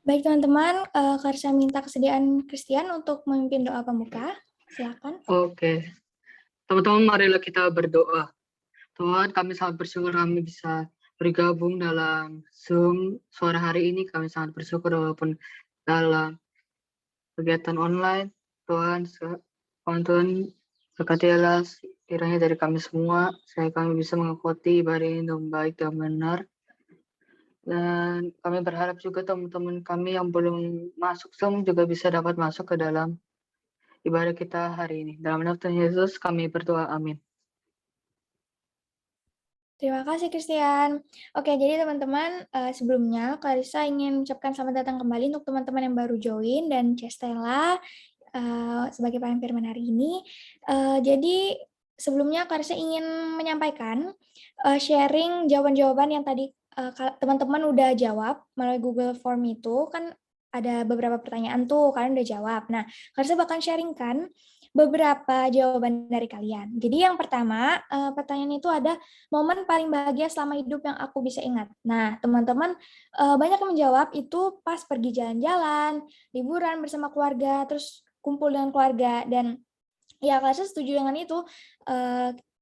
Baik teman-teman, Karsa minta kesediaan Christian untuk memimpin doa pembuka. Silakan. Oke, teman-teman marilah kita berdoa. Tuhan, kami sangat bersyukur kami bisa bergabung dalam Zoom sore hari ini. Kami sangat bersyukur walaupun dalam kegiatan online. Tuhan, Tuhan berkatilah kiranya dari kami semua, supaya kami bisa mengikuti ibadah ini dengan baik dan benar. Dan kami berharap juga teman-teman kami yang belum masuk Zoom juga bisa dapat masuk ke dalam ibadah kita hari ini. Dalam nama Tuhan Yesus kami berdoa, amin. Terima kasih Christian. Oke, jadi teman-teman, sebelumnya Clarissa ingin mengucapkan selamat datang kembali untuk teman-teman yang baru join dan Cestella sebagai pemimpin firman hari ini. Jadi sebelumnya Clarissa ingin menyampaikan sharing jawaban-jawaban yang tadi teman-teman udah jawab melalui Google Form itu, kan ada beberapa pertanyaan tuh, kalian udah jawab. Nah, Clarissa bakal sharingkan beberapa jawaban dari kalian. Jadi yang pertama, pertanyaan itu ada momen paling bahagia selama hidup yang aku bisa ingat. Nah, teman-teman banyak yang menjawab itu pas pergi jalan-jalan, liburan bersama keluarga, terus kumpul dengan keluarga. Dan ya, Klasnya setuju dengan itu.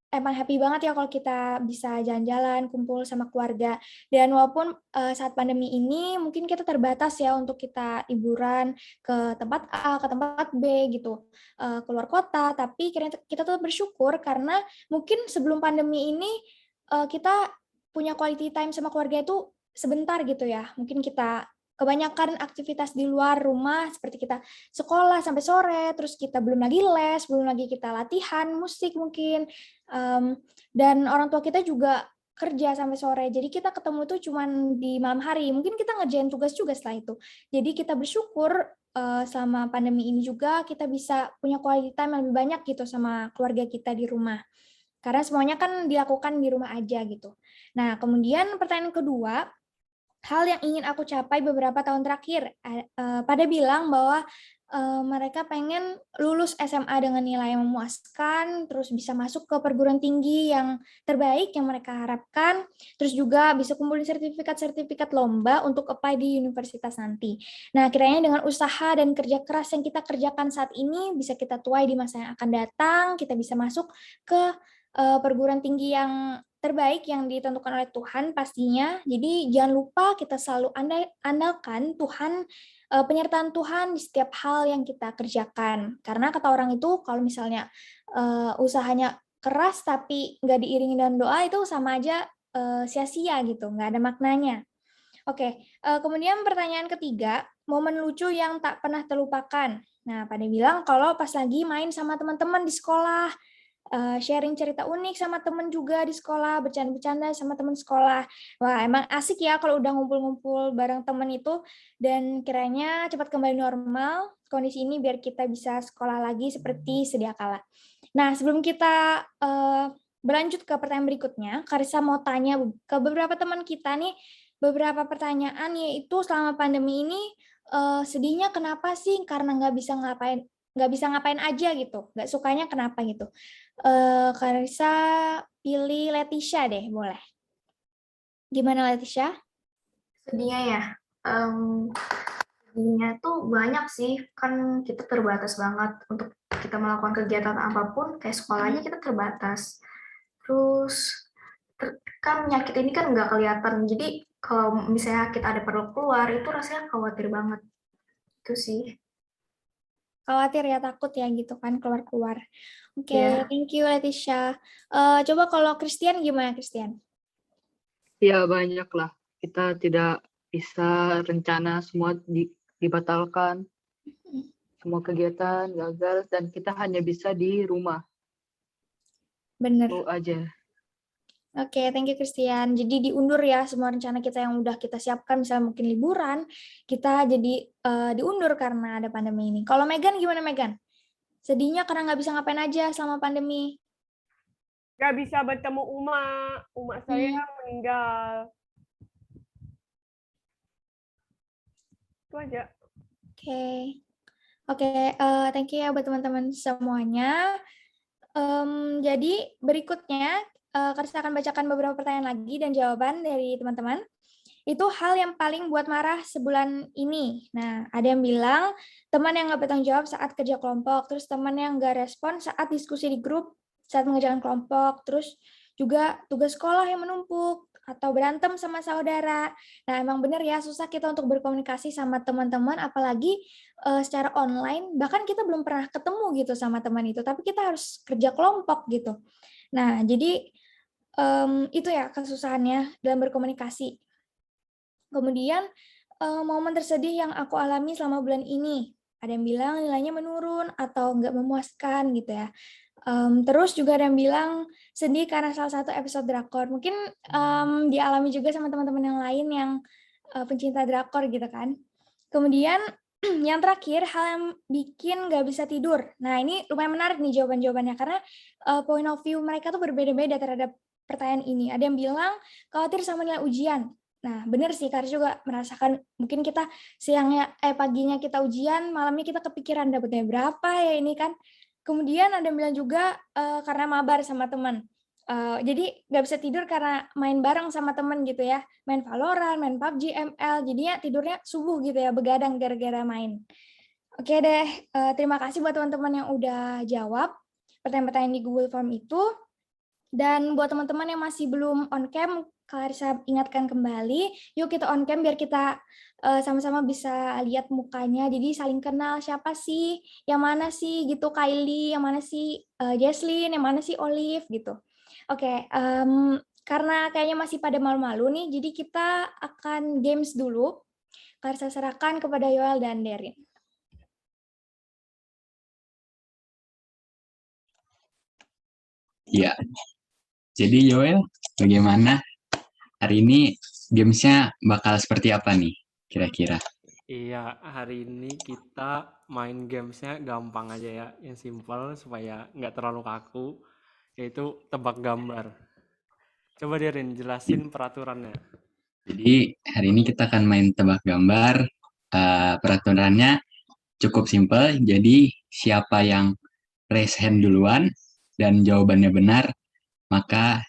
Emang happy banget ya kalau kita bisa jalan-jalan, kumpul sama keluarga. Dan walaupun saat pandemi ini mungkin kita terbatas ya untuk kita liburan ke tempat A, ke tempat B gitu, keluar kota, tapi kita tetap bersyukur karena mungkin sebelum pandemi ini kita punya quality time sama keluarga itu sebentar gitu ya. Mungkin kita kebanyakan aktivitas di luar rumah seperti kita sekolah sampai sore, terus kita belum lagi les, belum lagi kita latihan musik mungkin, dan orang tua kita juga kerja sampai sore, jadi kita ketemu tuh cuman di malam hari, mungkin kita ngerjain tugas juga setelah itu. Jadi kita bersyukur selama pandemi ini juga kita bisa punya quality time yang lebih banyak gitu sama keluarga kita di rumah. Karena semuanya kan dilakukan di rumah aja gitu. Nah, kemudian pertanyaan kedua, hal yang ingin aku capai beberapa tahun terakhir. Pada bilang bahwa mereka pengen lulus SMA dengan nilai yang memuaskan, terus bisa masuk ke perguruan tinggi yang terbaik yang mereka harapkan, terus juga bisa kumpulin sertifikat-sertifikat lomba untuk apply di universitas nanti. Nah, kiranya dengan usaha dan kerja keras yang kita kerjakan saat ini, bisa kita tuai di masa yang akan datang, kita bisa masuk ke perguruan tinggi yang terbaik yang ditentukan oleh Tuhan pastinya. Jadi jangan lupa kita selalu andalkan Tuhan, penyertaan Tuhan di setiap hal yang kita kerjakan. Karena kata orang itu kalau misalnya usahanya keras tapi nggak diiringi dengan doa itu sama aja sia-sia gitu, nggak ada maknanya. Oke, kemudian pertanyaan ketiga, momen lucu yang tak pernah terlupakan. Nah, pada bilang kalau pas lagi main sama teman-teman di sekolah, sharing cerita unik sama temen juga di sekolah, bercanda-bercanda sama temen sekolah. Wah, emang asik ya kalau udah ngumpul-ngumpul bareng temen itu, dan kiranya cepat kembali normal kondisi ini biar kita bisa sekolah lagi seperti sedia kala. Nah, sebelum kita berlanjut ke pertanyaan berikutnya, Karissa mau tanya ke beberapa teman kita nih, beberapa pertanyaan, yaitu selama pandemi ini sedihnya kenapa sih? Karena nggak bisa ngapain aja gitu, nggak sukanya kenapa gitu. Karissa pilih Leticia deh, boleh. Gimana Leticia? Sedihnya ya, sedihnya tuh banyak sih, kan kita terbatas banget untuk kita melakukan kegiatan apapun, kayak sekolahnya kita terbatas. Terus kan penyakit ini kan nggak kelihatan, jadi kalau misalnya kita ada perlu keluar, itu rasanya khawatir banget. Itu sih. Khawatir ya, takut ya gitu kan keluar-keluar. Oke, Ya. thank you Leticia. Coba kalau Christian gimana Christian? Ya banyak lah. Kita tidak bisa rencana semua dibatalkan, semua kegiatan gagal dan kita hanya bisa di rumah. Bener. Itu aja. Oke, thank you Christian. Jadi diundur ya semua rencana kita yang udah kita siapkan, misalnya mungkin liburan, kita jadi diundur karena ada pandemi ini. Kalau Megan gimana Megan? Sedihnya karena nggak bisa ngapain aja selama pandemi. Gak bisa bertemu Uma saya meninggal. Itu aja. Oke, thank you ya buat teman-teman semuanya. Jadi berikutnya, Karissa akan bacakan beberapa pertanyaan lagi dan jawaban dari teman-teman. itu hal yang paling buat marah sebulan ini. Nah, ada yang bilang teman yang nggak bertanggung jawab saat kerja kelompok, terus teman yang nggak respon saat diskusi di grup, saat mengerjakan kelompok, terus juga tugas sekolah yang menumpuk, atau berantem sama saudara. Nah, emang bener ya, susah kita untuk berkomunikasi sama teman-teman, apalagi secara online, bahkan kita belum pernah ketemu gitu sama teman itu, tapi kita harus kerja kelompok gitu. Nah, jadi itu ya kesusahannya dalam berkomunikasi. Kemudian momen tersedih yang aku alami selama bulan ini. Ada yang bilang nilainya menurun atau nggak memuaskan gitu ya. Terus juga ada yang bilang sedih karena salah satu episode drakor. Mungkin dialami juga sama teman-teman yang lain yang pencinta drakor gitu kan. Kemudian yang terakhir, hal yang bikin nggak bisa tidur. Nah, ini lumayan menarik nih jawaban-jawabannya, karena point of view mereka tuh berbeda-beda terhadap pertanyaan ini. Ada yang bilang khawatir sama nilai ujian. Nah, benar sih, Karis juga merasakan mungkin kita paginya kita ujian, malamnya kita kepikiran dapetnya berapa ya ini kan. Kemudian ada yang bilang juga karena mabar sama teman. Jadi nggak bisa tidur karena main bareng sama teman gitu ya. Main Valorant, main PUBG, ML, jadinya tidurnya subuh gitu ya, begadang gara-gara main. Oke deh, terima kasih buat teman-teman yang udah jawab pertanyaan-pertanyaan di Google Form itu. Dan buat teman-teman yang masih belum on cam, Clarissa ingatkan kembali, yuk kita on cam biar kita sama-sama bisa lihat mukanya, jadi saling kenal siapa sih, yang mana sih gitu Kylie, yang mana sih Jesslyn, yang mana sih Olive gitu. Oke, karena kayaknya masih pada malu-malu nih, jadi kita akan games dulu. Clarissa serahkan kepada Yoel dan Derin. Ya, jadi Yoel, bagaimana hari ini gamesnya bakal seperti apa nih kira-kira? Iya, hari ini kita main gamesnya gampang aja ya, yang simple supaya nggak terlalu kaku, yaitu tebak gambar. Coba Derin, jelasin peraturannya. Jadi hari ini kita akan main tebak gambar. Peraturannya cukup simple. Jadi siapa yang raise hand duluan dan jawabannya benar, maka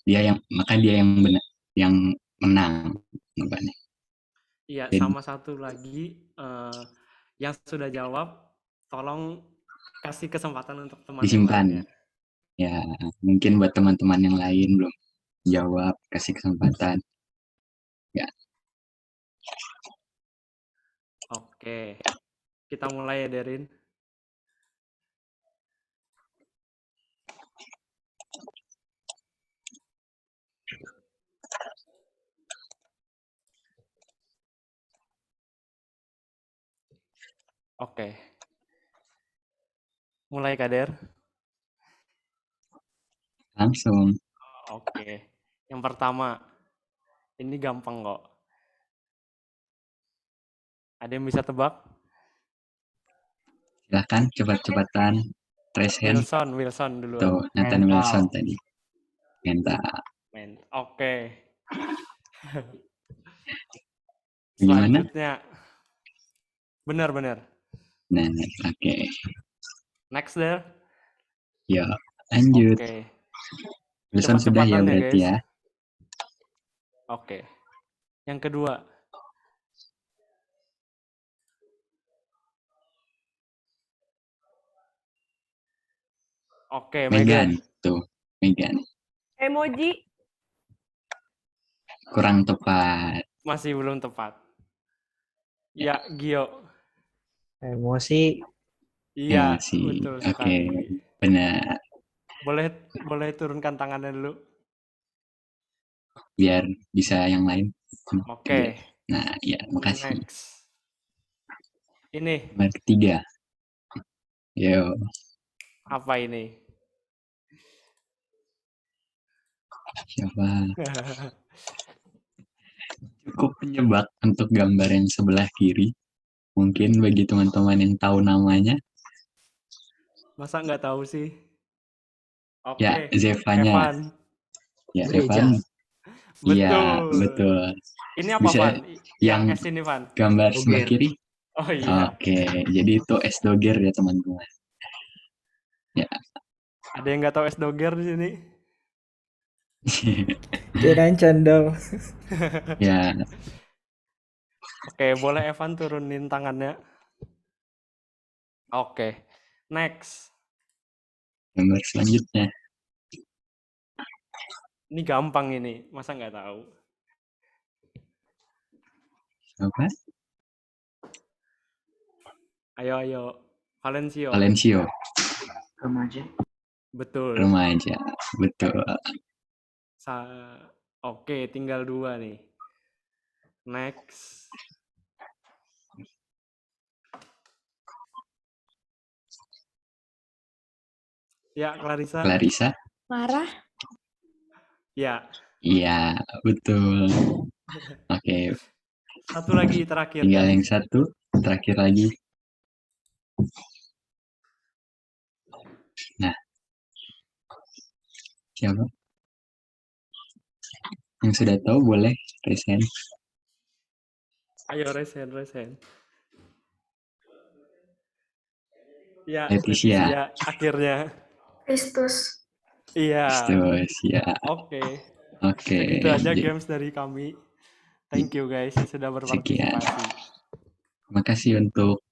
dia yang benar, yang menang jawabannya. Iya, Jadi- sama satu lagi, yang sudah jawab, tolong kasih kesempatan untuk teman yang Disimpan. lainnya. Ya, mungkin buat teman-teman yang lain belum jawab, kasih kesempatan. Oke, kita mulai ya Derin. Oke. Mulai Kader. Langsung. Oke. Yang pertama, ini gampang kok. Ada yang bisa tebak? Silakan cepat-cepatan. Raise hand. Wilson duluan. Tuh, Nathan Mental. Wilson tadi. Mental. Oke. Gimana? Selanjutnya. Benar. Nah, oke. Next there. Ya, lanjut. Oke. Wilson sudah ya Cepet-cepatan ya, berarti guys. ya. Oke. Yang kedua. Oke, Megan. Megan. Tuh, Megan. Emoji. Kurang tepat. Masih belum tepat. Ya, Gio. Emosi. Iya, Emosi. betul Oke. sekali. Benar. Boleh turunkan tangannya dulu. Biar bisa yang lain. Oke. Nah, ya, makasih. Next. Ini Nomor ketiga. Yo, apa ini? siapa? Cukup penyebab untuk gambar yang sebelah kiri. Mungkin bagi teman-teman yang tahu namanya. Masa nggak tahu sih? Oke. Ya, Zevanya. Evan. Ya, Gereja. Evan. Iya, Betul. betul. Ini apa, Bisa Van? Yang yang- S ini, Van? Gambar sebelah Doger. kiri. Oh iya. Oke, jadi itu S Doger ya teman-teman. Ada yang nggak tahu S Doger di sini? Kirain cendol. Ya, Oke, boleh Evan turunin tangannya. Oke, next. gambar selanjutnya. Ini gampang ini, masa nggak tahu? Apa? Ayo, Valencio. Valencio, Remaja. Betul. remaja. Betul. Oke, tinggal 2 nih. Next. Ya, Clarissa. Clarissa. Marah. Ya, Iya, betul. Oke, satu lagi terakhir, tinggal guys. yang satu. Terakhir lagi. Nah, siapa? Yang sudah tahu boleh raise hand. Ayo, resen. Ya, Leticia. Leticia, akhirnya. Kristus. Iya. Terus, ya. Oke. Oke. Segitu aja games dari kami. Thank you guys yang sudah berpartisipasi. Terima kasih untuk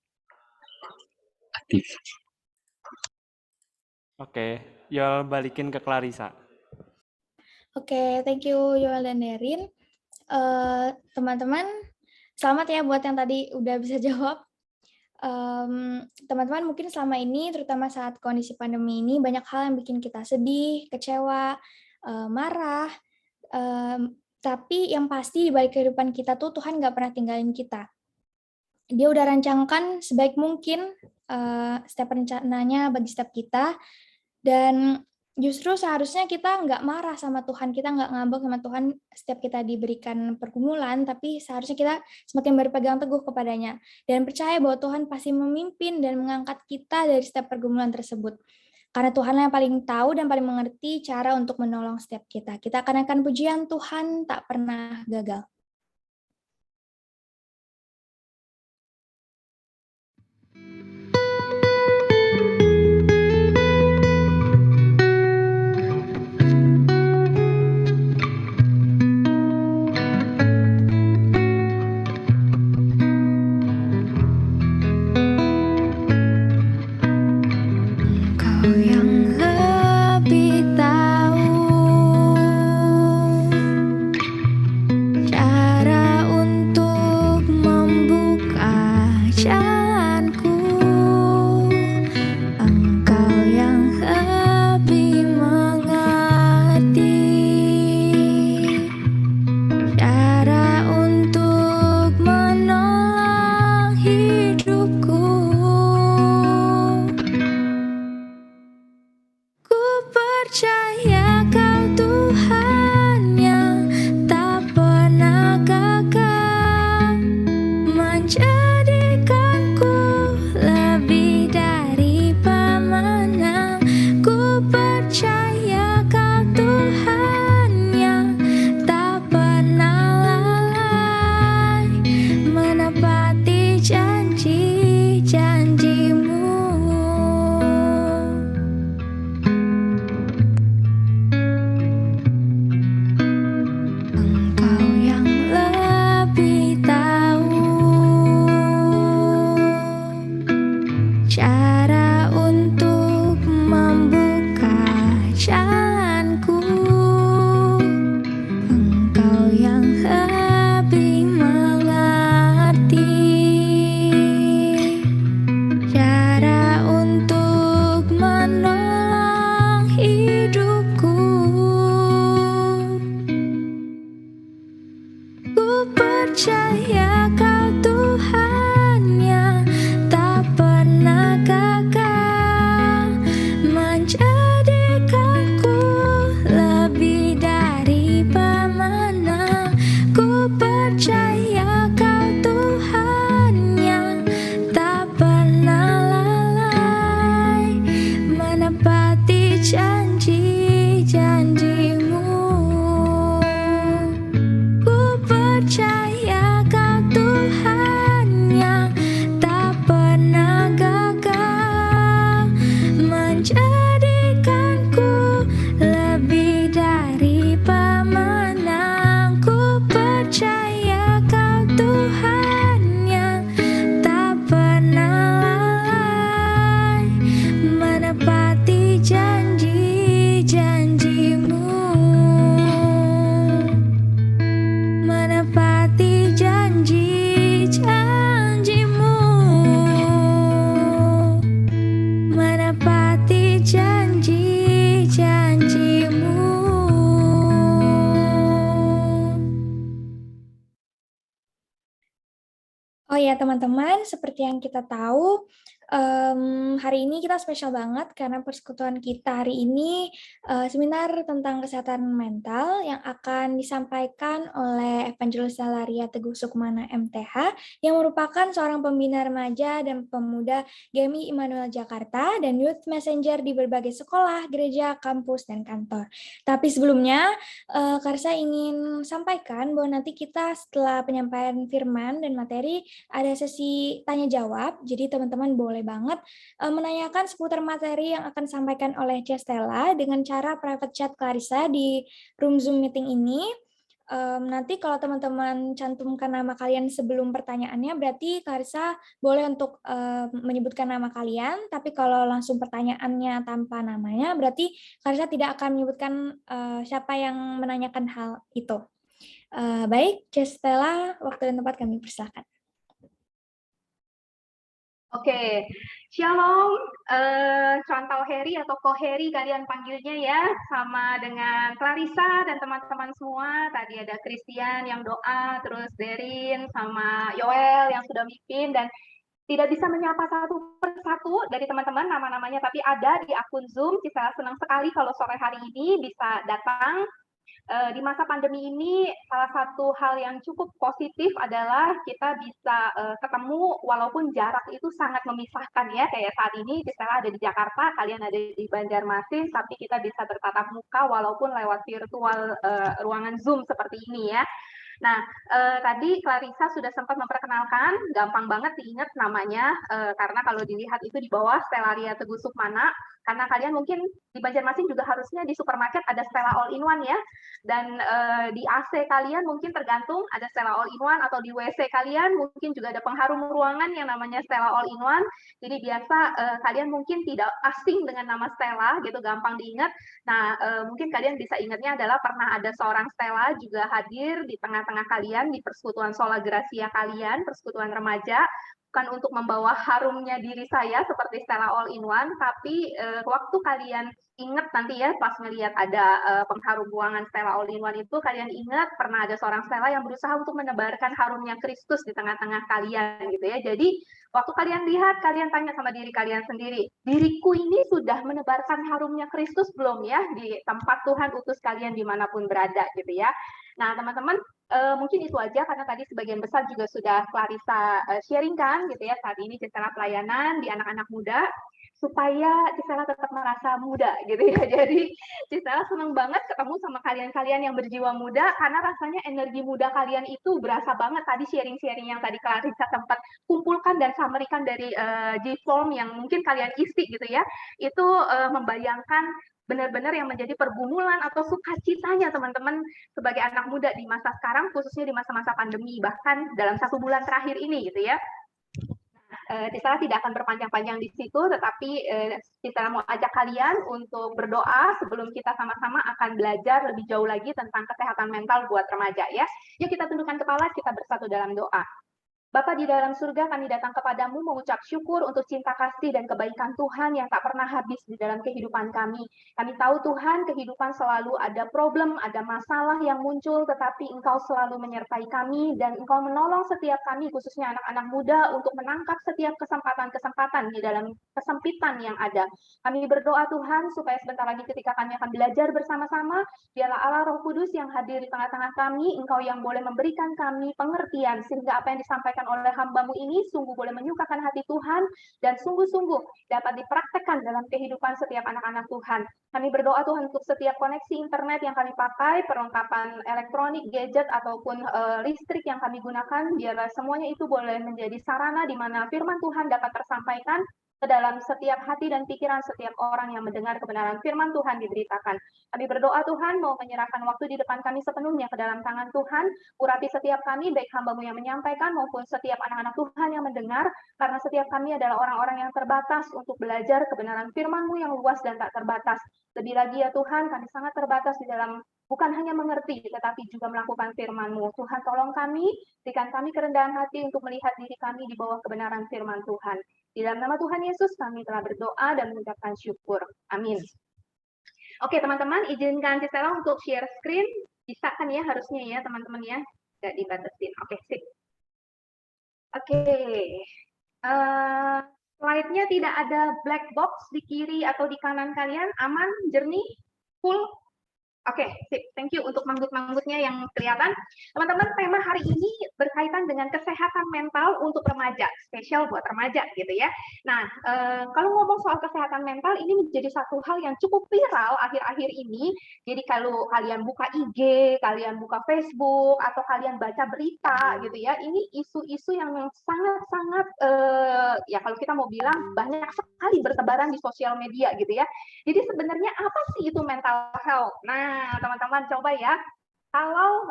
aktif. Oke, Yol balikin ke Clarissa. Oke, thank you Yoel dan Derin. Teman-teman, selamat ya buat yang tadi udah bisa jawab. Teman-teman mungkin selama ini, terutama saat kondisi pandemi ini, banyak hal yang bikin kita sedih, kecewa, marah. Tapi yang pasti di balik kehidupan kita tuh Tuhan nggak pernah tinggalin kita. Dia udah rancangkan sebaik mungkin setiap rencananya bagi setiap kita. Dan justru seharusnya kita nggak marah sama Tuhan, kita nggak ngambek sama Tuhan setiap kita diberikan pergumulan, tapi seharusnya kita semakin berpegang teguh kepadanya dan percaya bahwa Tuhan pasti memimpin dan mengangkat kita dari setiap pergumulan tersebut. Karena Tuhan yang paling tahu dan paling mengerti cara untuk menolong setiap kita. Kita akan pujian Tuhan tak pernah gagal. Kau yang lebih tahu cara untuk membuka jalanku. Engkau yang lebih mengerti cara untuk menolong hidupku. Ku percaya Kau Tuhan yang tak pernah gagal, menjadikanku lebih dari pemenang. Ku percaya Kau Tuhan yang tak pernah lalai, menepati janji-janji-Mu. Engkau yang lebih tahu cara untuk membuka jalanku. Engkau yang lebih mengerti cara untuk menolong hidupku. Ku percaya Kau Tuhan yang tak pernah gagal, menjadikanku lebih dari pemenang. Ku percaya Kau Tuhan yang tak pernah lalai, menepati janji-janji-Mu. Ku percaya Kau Oh ya teman-teman, seperti yang kita tahu, hari ini kita spesial banget karena persekutuan kita hari ini seminar tentang kesehatan mental yang akan disampaikan oleh Evangelist Salaria Teguh Sukmana MTH yang merupakan seorang pembina remaja dan pemuda GMI Immanuel Jakarta dan Youth Messenger di berbagai sekolah, gereja, kampus, dan kantor. Tapi sebelumnya, Karsa ingin sampaikan bahwa nanti kita setelah penyampaian firman dan materi ada sesi tanya jawab, jadi teman-teman boleh banget menanyakan seputar materi yang akan disampaikan oleh Cestella dengan cara private chat Clarissa di room Zoom meeting ini. Nanti kalau teman-teman cantumkan nama kalian sebelum pertanyaannya, berarti Clarissa boleh untuk menyebutkan nama kalian, tapi kalau langsung pertanyaannya tanpa namanya, berarti Clarissa tidak akan menyebutkan siapa yang menanyakan hal itu. Baik, Cestella, waktu dan tempat kami persilakan. Oke, Shalom, Chantau Heri atau Ko Heri kalian panggilnya ya, sama dengan Clarissa dan teman-teman semua. Tadi ada Christian yang doa, terus Derin sama Yoel yang sudah mimpin, dan tidak bisa menyapa satu persatu dari teman-teman nama-namanya, tapi ada di akun Zoom. Kita senang sekali kalau sore hari ini bisa datang. Di masa pandemi ini, salah satu hal yang cukup positif adalah kita bisa ketemu walaupun jarak itu sangat memisahkan ya. Kayak saat ini Cestella ada di Jakarta, kalian ada di Banjarmasin, tapi kita bisa bertatap muka walaupun lewat virtual ruangan Zoom seperti ini ya. Nah, tadi Clarissa sudah sempat memperkenalkan, gampang banget diingat namanya, karena kalau dilihat itu di bawah Stellaria Teguh Sukmana, karena kalian mungkin di Banjarmasin juga harusnya di supermarket ada Stella All-in-One ya, dan di AC kalian mungkin tergantung ada Stella All-in-One, atau di WC kalian mungkin juga ada pengharum ruangan yang namanya Stella All-in-One, jadi biasa kalian mungkin tidak asing dengan nama Stella, gitu, gampang diingat. Nah, mungkin kalian bisa ingatnya adalah pernah ada seorang Stella juga hadir di tengah-tengah kalian di persekutuan Sola Gracia kalian, persekutuan remaja, bukan untuk membawa harumnya diri saya seperti Stella All-in-One, tapi waktu kalian ingat nanti ya pas ngelihat ada pengharum ruangan Stella All-in-One itu, kalian ingat pernah ada seorang Stella yang berusaha untuk menebarkan harumnya Kristus di tengah-tengah kalian gitu ya. Jadi waktu kalian lihat, kalian tanya sama diri kalian sendiri, diriku ini sudah menebarkan harumnya Kristus belum ya di tempat Tuhan utus kalian dimanapun berada gitu ya. Nah teman-teman, mungkin itu aja karena tadi sebagian besar juga sudah Clarissa sharingkan gitu ya. Saat ini Cestella pelayanan di anak-anak muda supaya Cestella tetap merasa muda gitu ya. Jadi Cestella senang banget ketemu sama kalian-kalian yang berjiwa muda karena rasanya energi muda kalian itu berasa banget. Tadi sharing-sharing yang tadi Clarissa sempat kumpulkan dan summary-kan dari G-Form yang mungkin kalian isi gitu ya, itu membayangkan benar-benar yang menjadi pergumulan atau sukacitanya teman-teman sebagai anak muda di masa sekarang, khususnya di masa-masa pandemi, bahkan dalam 1 bulan terakhir ini gitu ya. Cestella tidak akan berpanjang-panjang di situ, tetapi Cestella mau ajak kalian untuk berdoa sebelum kita sama-sama akan belajar lebih jauh lagi tentang kesehatan mental buat remaja ya. Yuk kita tundukkan kepala, kita bersatu dalam doa. Bapa di dalam surga, kami datang kepadamu mengucap syukur untuk cinta kasih dan kebaikan Tuhan yang tak pernah habis di dalam kehidupan kami. Kami tahu Tuhan, kehidupan selalu ada problem, ada masalah yang muncul, tetapi Engkau selalu menyertai kami dan Engkau menolong setiap kami, khususnya anak-anak muda, untuk menangkap setiap kesempatan-kesempatan di dalam kesempitan yang ada. Kami berdoa Tuhan, supaya sebentar lagi ketika kami akan belajar bersama-sama, biarlah Allah Roh Kudus yang hadir di tengah-tengah kami, Engkau yang boleh memberikan kami pengertian, sehingga apa yang disampaikan oleh hamba-Mu ini sungguh boleh menyukakan hati Tuhan dan sungguh-sungguh dapat dipraktekkan dalam kehidupan setiap anak-anak Tuhan. Kami berdoa Tuhan untuk setiap koneksi internet yang kami pakai, perlengkapan elektronik, gadget, ataupun listrik yang kami gunakan, biarlah semuanya itu boleh menjadi sarana di mana firman Tuhan dapat tersampaikan ke dalam setiap hati dan pikiran setiap orang yang mendengar kebenaran firman Tuhan diberitakan. Kami berdoa Tuhan mau menyerahkan waktu di depan kami sepenuhnya ke dalam tangan Tuhan, urapi setiap kami, baik hamba-Mu yang menyampaikan maupun setiap anak-anak Tuhan yang mendengar, karena setiap kami adalah orang-orang yang terbatas untuk belajar kebenaran firman-Mu yang luas dan tak terbatas. Lebih lagi ya Tuhan, kami sangat terbatas di dalam bukan hanya mengerti, tetapi juga melakukan firman-Mu. Tuhan tolong kami, berikan kami kerendahan hati untuk melihat diri kami di bawah kebenaran firman Tuhan. Di dalam nama Tuhan Yesus kami telah berdoa dan mengucapkan syukur. Amin. Oke teman-teman, izinkan Cestella untuk share screen. Bisa kan ya harusnya ya teman-teman ya? Nggak dibatasin. Oke, sip. Oke. Slide-nya tidak ada black box di kiri atau di kanan kalian, aman, jernih, full. Oke, sip. Thank you untuk manggut-manggutnya yang kelihatan. Teman-teman, tema hari ini berkaitan dengan kesehatan mental untuk remaja, spesial buat remaja gitu ya. Nah, kalau ngomong soal kesehatan mental, ini menjadi satu hal yang cukup viral akhir-akhir ini. Jadi kalau kalian buka IG, kalian buka Facebook, atau kalian baca berita gitu ya, ini isu-isu yang sangat-sangat, ya kalau kita mau bilang banyak sekali bertebaran di sosial media gitu ya. Jadi sebenarnya apa sih itu mental health? Nah, teman-teman coba ya, kalau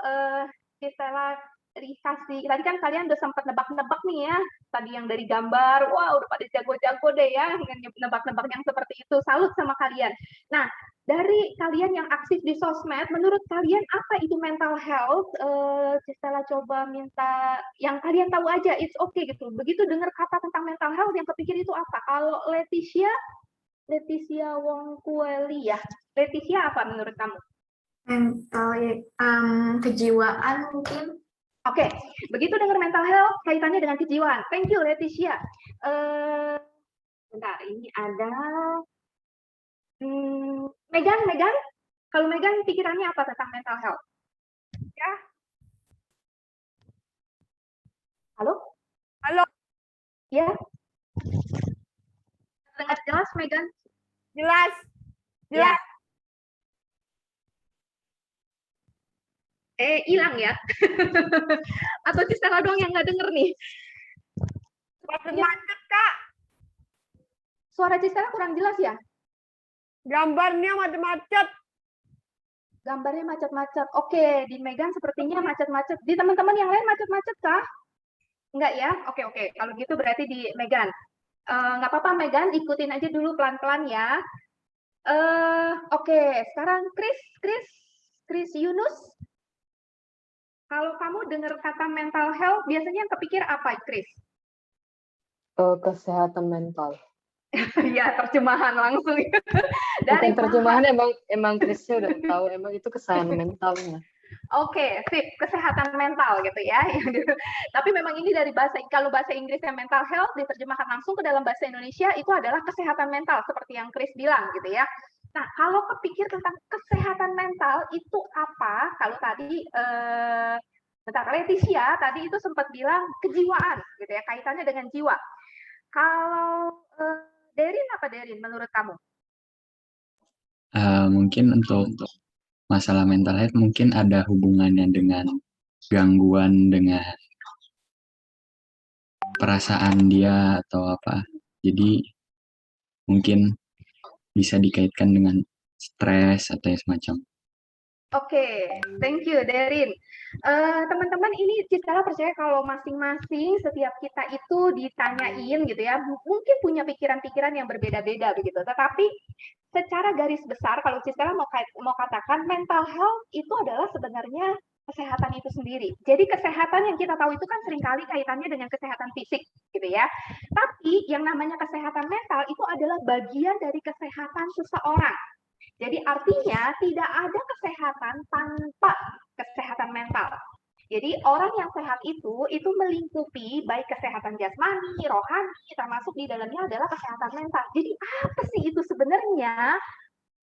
Gisela dikasih, tadi kan kalian udah sempat nebak-nebak nih ya, tadi yang dari gambar, wah udah pada jago-jago deh ya, nebak-nebak yang seperti itu, salut sama kalian. Nah, dari kalian yang aktif di sosmed, menurut kalian apa itu mental health? Gisela coba minta, yang kalian tahu aja, it's okay gitu. Begitu dengar kata tentang mental health, yang kepikir itu apa? Kalau Leticia Wongkueli ya. Leticia apa menurut kamu? Mental, kejiwaan mungkin. Oke, begitu dengar mental health, kaitannya dengan kejiwaan. Thank you, Leticia. Bentar, ini ada Megan. Kalau Megan, pikirannya apa tentang mental health? Ya. Halo? Halo. Ya. Dengar jelas, Megan? Jelas. Ya. Hilang ya? Atau Cisela doang yang nggak denger nih? Macet, Kak. Suara Cisela kurang jelas ya? Gambarnya macet-macet. Gambarnya macet-macet. Oke, di Megan sepertinya macet-macet. Di teman-teman yang lain macet-macet kah? Enggak ya? Oke. Kalau gitu berarti di Megan. Nggak apa-apa Megan, ikutin aja dulu pelan-pelan ya. Oke, sekarang Chris Yunus. Kalau kamu dengar kata mental health, biasanya yang kepikir apa, Chris? Kesehatan mental. Ya, terjemahan langsung. Bukan terjemahan, emang Chrisnya udah tahu, emang itu kesehatan mentalnya. Oke, sip, kesehatan mental gitu ya. Tapi memang ini dari kalau bahasa Inggrisnya mental health diterjemahkan langsung ke dalam bahasa Indonesia itu adalah kesehatan mental seperti yang Chris bilang gitu ya. Nah, kalau kepikir tentang kesehatan mental itu apa? Kalau tadi Leticia tadi itu sempat bilang kejiwaan gitu ya, kaitannya dengan jiwa. Kalau Derin apa Derin menurut kamu? Mungkin untuk masalah mental health mungkin ada hubungannya dengan gangguan dengan perasaan dia atau apa. Jadi mungkin bisa dikaitkan dengan stres atau semacam. Oke, thank you, Derin. Teman-teman, ini Cisela percaya kalau masing-masing setiap kita itu ditanyain gitu ya, mungkin punya pikiran-pikiran yang berbeda-beda begitu. Tetapi secara garis besar, kalau Cisela mau katakan mental health itu adalah sebenarnya kesehatan itu sendiri. Jadi kesehatan yang kita tahu itu kan seringkali kaitannya dengan kesehatan fisik gitu ya. Tapi yang namanya kesehatan mental itu adalah bagian dari kesehatan seseorang. Jadi artinya tidak ada kesehatan tanpa kesehatan mental. Jadi orang yang sehat itu melingkupi baik kesehatan jasmani, rohani, termasuk di dalamnya adalah kesehatan mental. Jadi apa sih itu sebenarnya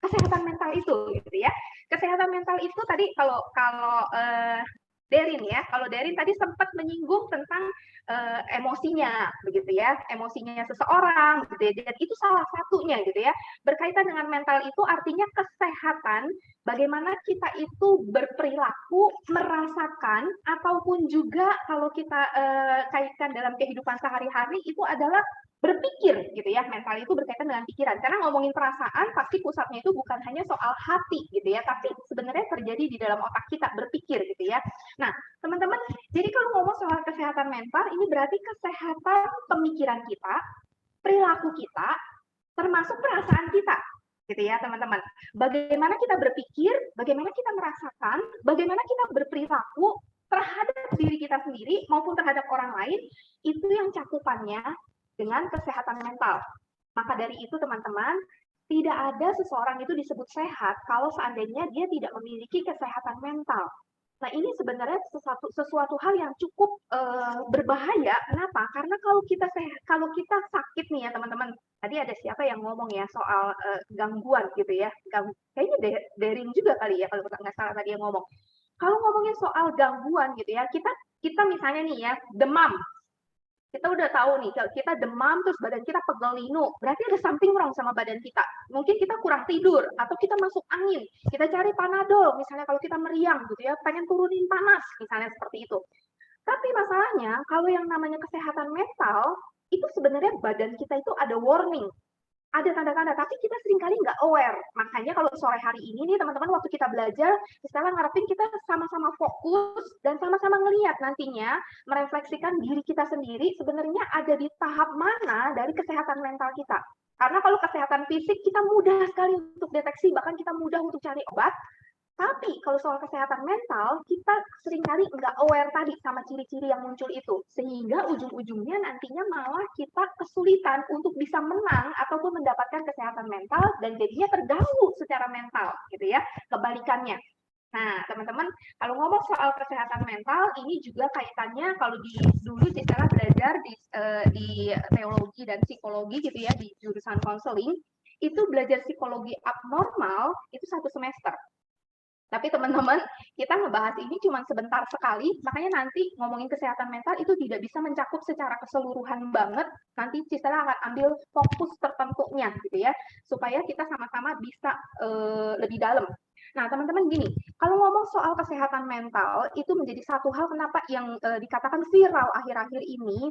kesehatan mental itu, gitu ya? Kesehatan mental itu tadi kalau Derin ya, kalau Derin tadi sempat menyinggung tentang emosinya, begitu ya, emosinya seseorang, gitu ya, dan itu salah satunya, gitu ya. Berkaitan dengan mental itu artinya kesehatan, bagaimana kita itu berperilaku, merasakan, ataupun juga kalau kita kaitkan dalam kehidupan sehari-hari itu adalah berpikir, gitu ya. Mental itu berkaitan dengan pikiran. Karena ngomongin perasaan, pasti pusatnya itu bukan hanya soal hati, gitu ya, tapi sebenarnya terjadi di dalam otak kita, berpikir, gitu ya. Nah, teman-teman, jadi kalau ngomong soal kesehatan mental, ini berarti kesehatan pemikiran kita, perilaku kita, termasuk perasaan kita, gitu ya, teman-teman. Bagaimana kita berpikir, bagaimana kita merasakan, bagaimana kita berperilaku terhadap diri kita sendiri maupun terhadap orang lain, itu yang cakupannya dengan kesehatan mental. Maka dari itu, teman-teman, tidak ada seseorang itu disebut sehat kalau seandainya dia tidak memiliki kesehatan mental. Nah, ini sebenarnya sesuatu hal yang cukup berbahaya. Kenapa? Karena kalau kita sakit nih ya teman-teman. Tadi ada siapa yang ngomong ya soal gangguan gitu ya. Kayaknya Daring juga kali ya kalau nggak salah tadi yang ngomong. Kalau ngomongin soal gangguan gitu ya, kita misalnya nih ya demam. Kita udah tahu nih, kalau kita demam terus badan kita pegel linu, berarti ada something wrong sama badan kita. Mungkin kita kurang tidur, atau kita masuk angin. Kita cari Panadol, misalnya kalau kita meriang gitu ya, pengen turunin panas, misalnya seperti itu. Tapi masalahnya, kalau yang namanya kesehatan mental, itu sebenarnya badan kita itu ada warning. Ada tanda-tanda, tapi kita seringkali nggak aware. Makanya kalau sore hari ini nih teman-teman waktu kita belajar, istilah ngarepin kita sama-sama fokus dan sama-sama ngelihat nantinya merefleksikan diri kita sendiri sebenarnya ada di tahap mana dari kesehatan mental kita. Karena kalau kesehatan fisik kita mudah sekali untuk deteksi, bahkan kita mudah untuk cari obat. Tapi kalau soal kesehatan mental, kita seringkali nggak aware tadi sama ciri-ciri yang muncul itu. Sehingga ujung-ujungnya nantinya malah kita kesulitan untuk bisa menang ataupun mendapatkan kesehatan mental dan jadinya terganggu secara mental gitu ya, kebalikannya. Nah, teman-teman, kalau ngomong soal kesehatan mental, ini juga kaitannya kalau dulu Citra belajar di teologi dan psikologi gitu ya, di jurusan konseling, itu belajar psikologi abnormal itu 1 semester. Tapi teman-teman, kita ngebahas ini cuma sebentar sekali, makanya nanti ngomongin kesehatan mental itu tidak bisa mencakup secara keseluruhan banget. Nanti Cistela akan ambil fokus tertentunya gitu ya, supaya kita sama-sama bisa lebih dalam. Nah, teman-teman gini, kalau ngomong soal kesehatan mental, itu menjadi satu hal kenapa yang dikatakan viral akhir-akhir ini,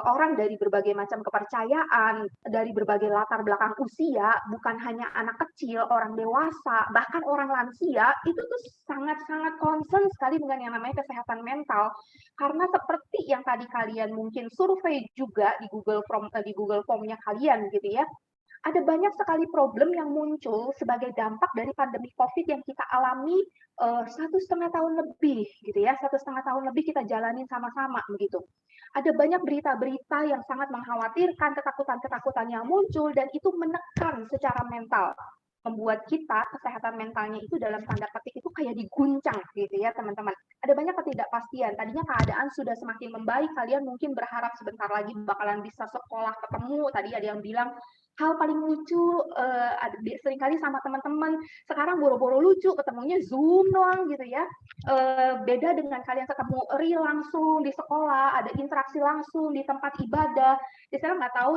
orang dari berbagai macam kepercayaan, dari berbagai latar belakang usia, bukan hanya anak kecil, orang dewasa, bahkan orang lansia, itu tuh sangat-sangat concern sekali dengan yang namanya kesehatan mental. Karena seperti yang tadi kalian mungkin survei juga di Google Form-nya kalian gitu ya, ada banyak sekali problem yang muncul sebagai dampak dari pandemi COVID yang kita alami 1,5 tahun lebih gitu ya, 1,5 tahun lebih kita jalanin sama-sama begitu. Ada banyak berita-berita yang sangat mengkhawatirkan, ketakutan-ketakutan yang muncul dan itu menekan secara mental, membuat kita kesehatan mentalnya itu dalam tanda petik itu kayak diguncang gitu ya teman-teman. Ada banyak ketidakpastian. Tadinya keadaan sudah semakin membaik, kalian mungkin berharap sebentar lagi bakalan bisa sekolah ketemu. Tadi ada yang bilang hal paling lucu seringkali sama teman-teman sekarang boro-boro lucu ketemunya Zoom doang gitu ya. Beda dengan kalian ketemu real langsung di sekolah, ada interaksi langsung di tempat ibadah. Jadi saya nggak tahu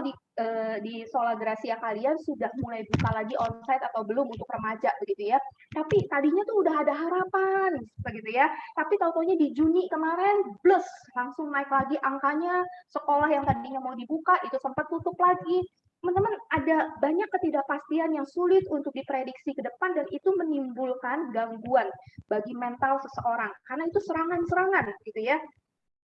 di Sola Gracia kalian sudah mulai buka lagi onsite atau belum untuk remaja begitu ya. Tapi tadinya tuh udah ada harapan begitu ya. Tapi tahu-taunya di Juni kemarin blus langsung naik lagi angkanya, sekolah yang tadinya mau dibuka itu sempat tutup lagi. Teman-teman, ada banyak ketidakpastian yang sulit untuk diprediksi ke depan dan itu menimbulkan gangguan bagi mental seseorang karena itu serangan-serangan gitu ya.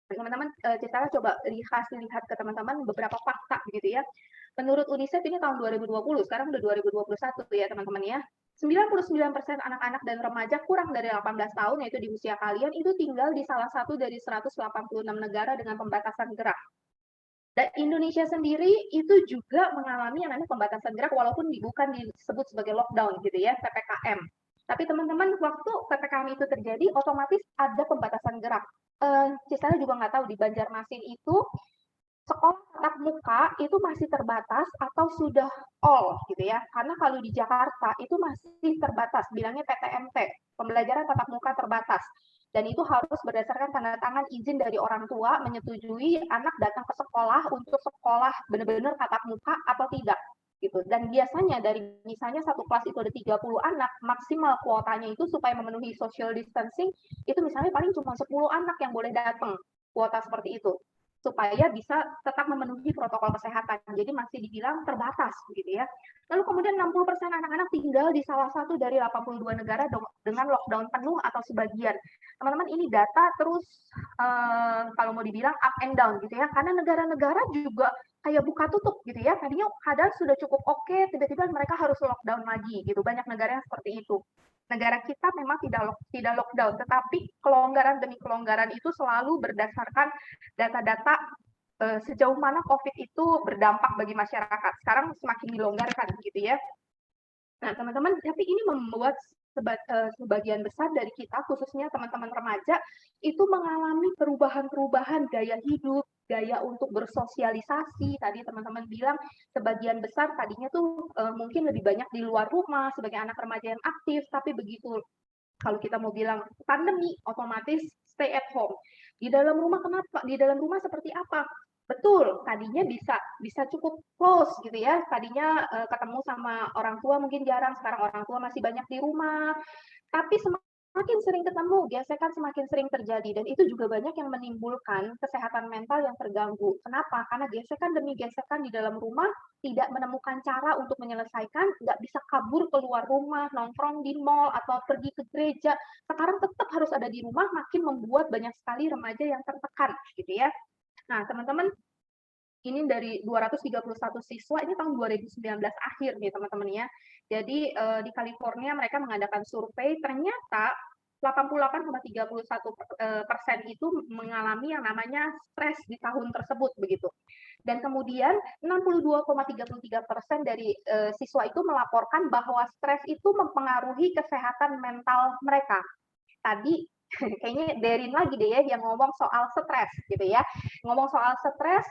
Teman-teman, Citra coba dikasih lihat ke teman-teman beberapa fakta gitu ya. Menurut UNICEF ini tahun 2020, sekarang udah 2021 ya teman-teman ya. 99% anak-anak dan remaja kurang dari 18 tahun, yaitu di usia kalian, itu tinggal di salah satu dari 186 negara dengan pembatasan gerak. Dan Indonesia sendiri itu juga mengalami yang namanya pembatasan gerak walaupun bukan disebut sebagai lockdown gitu ya, PPKM. Tapi teman-teman waktu PPKM itu terjadi otomatis ada pembatasan gerak. Cistela juga nggak tahu di Banjarmasin itu sekolah tatap muka itu masih terbatas atau sudah all gitu ya. Karena kalau di Jakarta itu masih terbatas, bilangnya PTMT, pembelajaran tatap muka terbatas. Dan itu harus berdasarkan tanda tangan izin dari orang tua menyetujui anak datang ke sekolah untuk sekolah benar-benar tatap muka atau tidak gitu. Dan biasanya dari misalnya satu kelas itu ada 30 anak, maksimal kuotanya itu supaya memenuhi social distancing itu misalnya paling cuma 10 anak yang boleh datang, kuota seperti itu supaya bisa tetap memenuhi protokol kesehatan. Jadi masih dibilang terbatas gitu ya. Lalu kemudian 60% anak-anak tinggal di salah satu dari 82 negara dengan lockdown penuh atau sebagian. Teman-teman, ini data terus kalau mau dibilang up and down gitu ya. Karena negara-negara juga kayak buka tutup gitu ya. Tadinya kadang sudah cukup oke, tiba-tiba mereka harus lockdown lagi gitu. Banyak negara yang seperti itu. Negara kita memang tidak lockdown, tetapi kelonggaran demi kelonggaran itu selalu berdasarkan data-data sejauh mana COVID itu berdampak bagi masyarakat. Sekarang semakin dilonggarkan gitu ya. Nah, teman-teman, tapi ini membuat sebagian besar dari kita, khususnya teman-teman remaja, itu mengalami perubahan-perubahan gaya hidup, gaya untuk bersosialisasi. Tadi teman-teman bilang sebagian besar tadinya tuh mungkin lebih banyak di luar rumah sebagai anak remaja yang aktif, tapi begitu kalau kita mau bilang pandemi, otomatis stay at home. Di dalam rumah kenapa? Di dalam rumah seperti apa? Betul, tadinya bisa cukup close gitu ya. Tadinya ketemu sama orang tua mungkin jarang, sekarang orang tua masih banyak di rumah. Tapi semakin sering ketemu, gesekan semakin sering terjadi, dan itu juga banyak yang menimbulkan kesehatan mental yang terganggu. Kenapa? Karena gesekan demi gesekan di dalam rumah, tidak menemukan cara untuk menyelesaikan, nggak bisa kabur keluar rumah, nongkrong di mall, atau pergi ke gereja. Sekarang tetap harus ada di rumah, makin membuat banyak sekali remaja yang tertekan, gitu ya. Nah, teman-teman, ini dari 231 siswa, ini tahun 2019 akhir nih teman-teman ya. Jadi di California mereka mengadakan survei, ternyata 88,31% itu mengalami yang namanya stres di tahun tersebut begitu. Dan kemudian 62,33% dari siswa itu melaporkan bahwa stres itu mempengaruhi kesehatan mental mereka. Tadi kayaknya Derin lagi deh ya yang ngomong soal stres gitu ya. Ngomong soal stres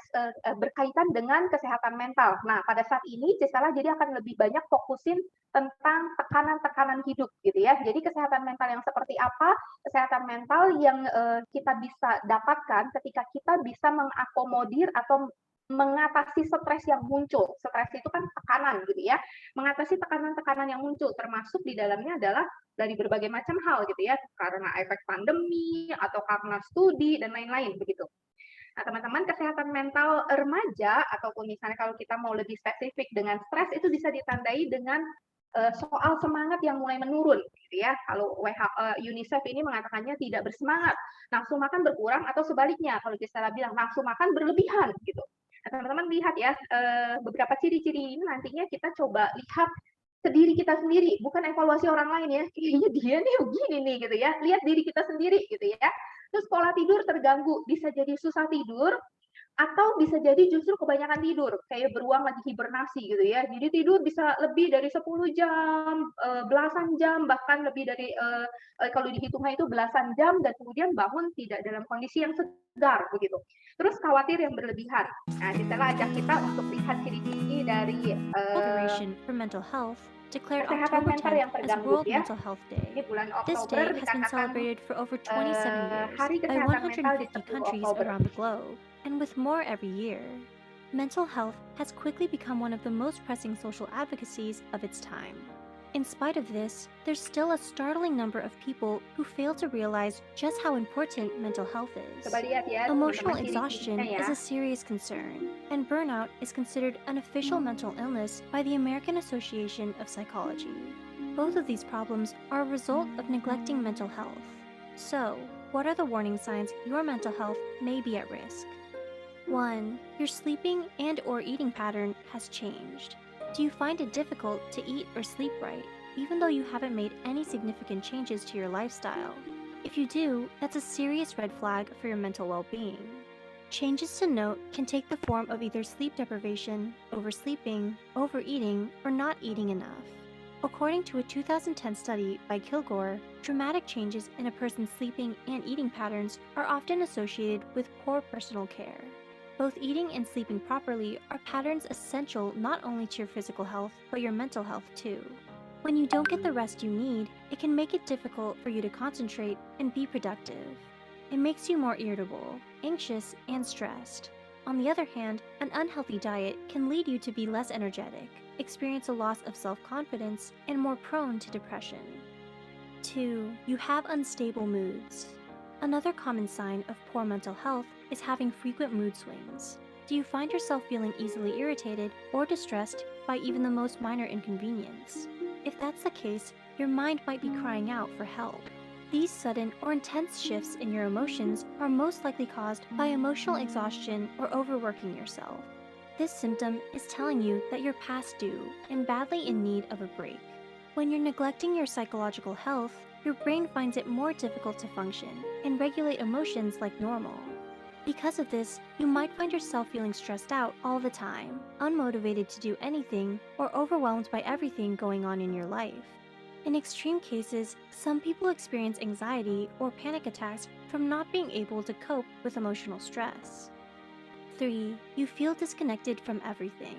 berkaitan dengan kesehatan mental. Nah, pada saat ini Cisela jadi akan lebih banyak fokusin tentang tekanan-tekanan hidup gitu ya. Jadi kesehatan mental yang seperti apa? Kesehatan mental yang kita bisa dapatkan ketika kita bisa mengakomodir atau mengatasi stres yang muncul. Stres itu kan tekanan gitu ya. Mengatasi tekanan-tekanan yang muncul, termasuk di dalamnya adalah dari berbagai macam hal gitu ya, karena efek pandemi atau karena studi dan lain-lain begitu. Nah, teman-teman, kesehatan mental remaja ataupun misalnya kalau kita mau lebih spesifik dengan stres itu bisa ditandai dengan soal semangat yang mulai menurun gitu ya. Kalau UNICEF ini mengatakannya tidak bersemangat, nafsu makan berkurang, atau sebaliknya kalau kita bilang nafsu makan berlebihan gitu. Nah, teman-teman lihat ya, beberapa ciri-ciri ini nantinya kita coba lihat ke diri kita sendiri, bukan evaluasi orang lain ya. Kayaknya dia nih begini nih gitu ya. Lihat diri kita sendiri gitu ya. Terus pola tidur terganggu, bisa jadi susah tidur, atau bisa jadi justru kebanyakan tidur, kayak beruang lagi hibernasi gitu ya. Jadi tidur bisa lebih dari 10 jam, belasan jam, bahkan lebih dari kalau dihitungnya itu belasan jam, dan kemudian bangun tidak dalam kondisi yang segar begitu. Terus khawatir yang berlebihan. Nah, Cisela ajak kita untuk lihat ciri-ciri dari Federation for Mental Health declared kesehatan October mental yang 10th as terganggu World ya. Mental Health Day. Ini bulan This Oktober day has been dikatakan celebrated for over 27 years Hari by Kesehatan Mental di 150 10 countries Oktober. around the globe, and with more every year. Mental health has quickly become one of the most pressing social advocacies of its time. In spite of this, there's still a startling number of people who fail to realize just how important mental health is. Coba lihat ya, Emotional teman-teman, exhaustion ciri-cirinya ya. is a serious concern, and burnout is considered an official mental illness by the American Association of Psychology. Both of these problems are a result of neglecting mental health. So, what are the warning signs your mental health may be at risk? 1. Your sleeping and/or eating pattern has changed. Do you find it difficult to eat or sleep right, even though you haven't made any significant changes to your lifestyle? If you do, that's a serious red flag for your mental well-being. Changes to note can take the form of either sleep deprivation, oversleeping, overeating, or not eating enough. According to a 2010 study by Kilgore, dramatic changes in a person's sleeping and eating patterns are often associated with poor personal care. Both eating and sleeping properly are patterns essential not only to your physical health, but your mental health too. When you don't get the rest you need, it can make it difficult for you to concentrate and be productive. It makes you more irritable, anxious, and stressed. On the other hand, an unhealthy diet can lead you to be less energetic, experience a loss of self-confidence, and more prone to depression. 2. You have unstable moods. Another common sign of poor mental health is having frequent mood swings. Do you find yourself feeling easily irritated or distressed by even the most minor inconvenience? If that's the case, your mind might be crying out for help. These sudden or intense shifts in your emotions are most likely caused by emotional exhaustion or overworking yourself. This symptom is telling you that you're past due and badly in need of a break. When you're neglecting your psychological health, your brain finds it more difficult to function and regulate emotions like normal. Because of this, you might find yourself feeling stressed out all the time, unmotivated to do anything, or overwhelmed by everything going on in your life. In extreme cases, some people experience anxiety or panic attacks from not being able to cope with emotional stress. 3. You feel disconnected from everything.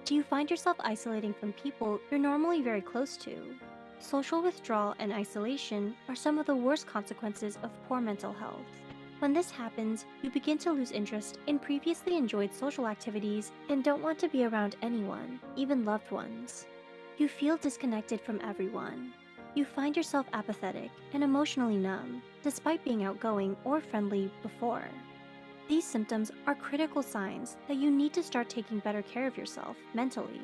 Do you find yourself isolating from people you're normally very close to? Social withdrawal and isolation are some of the worst consequences of poor mental health. When this happens, you begin to lose interest in previously enjoyed social activities and don't want to be around anyone, even loved ones. You feel disconnected from everyone. You find yourself apathetic and emotionally numb, despite being outgoing or friendly before. These symptoms are critical signs that you need to start taking better care of yourself mentally.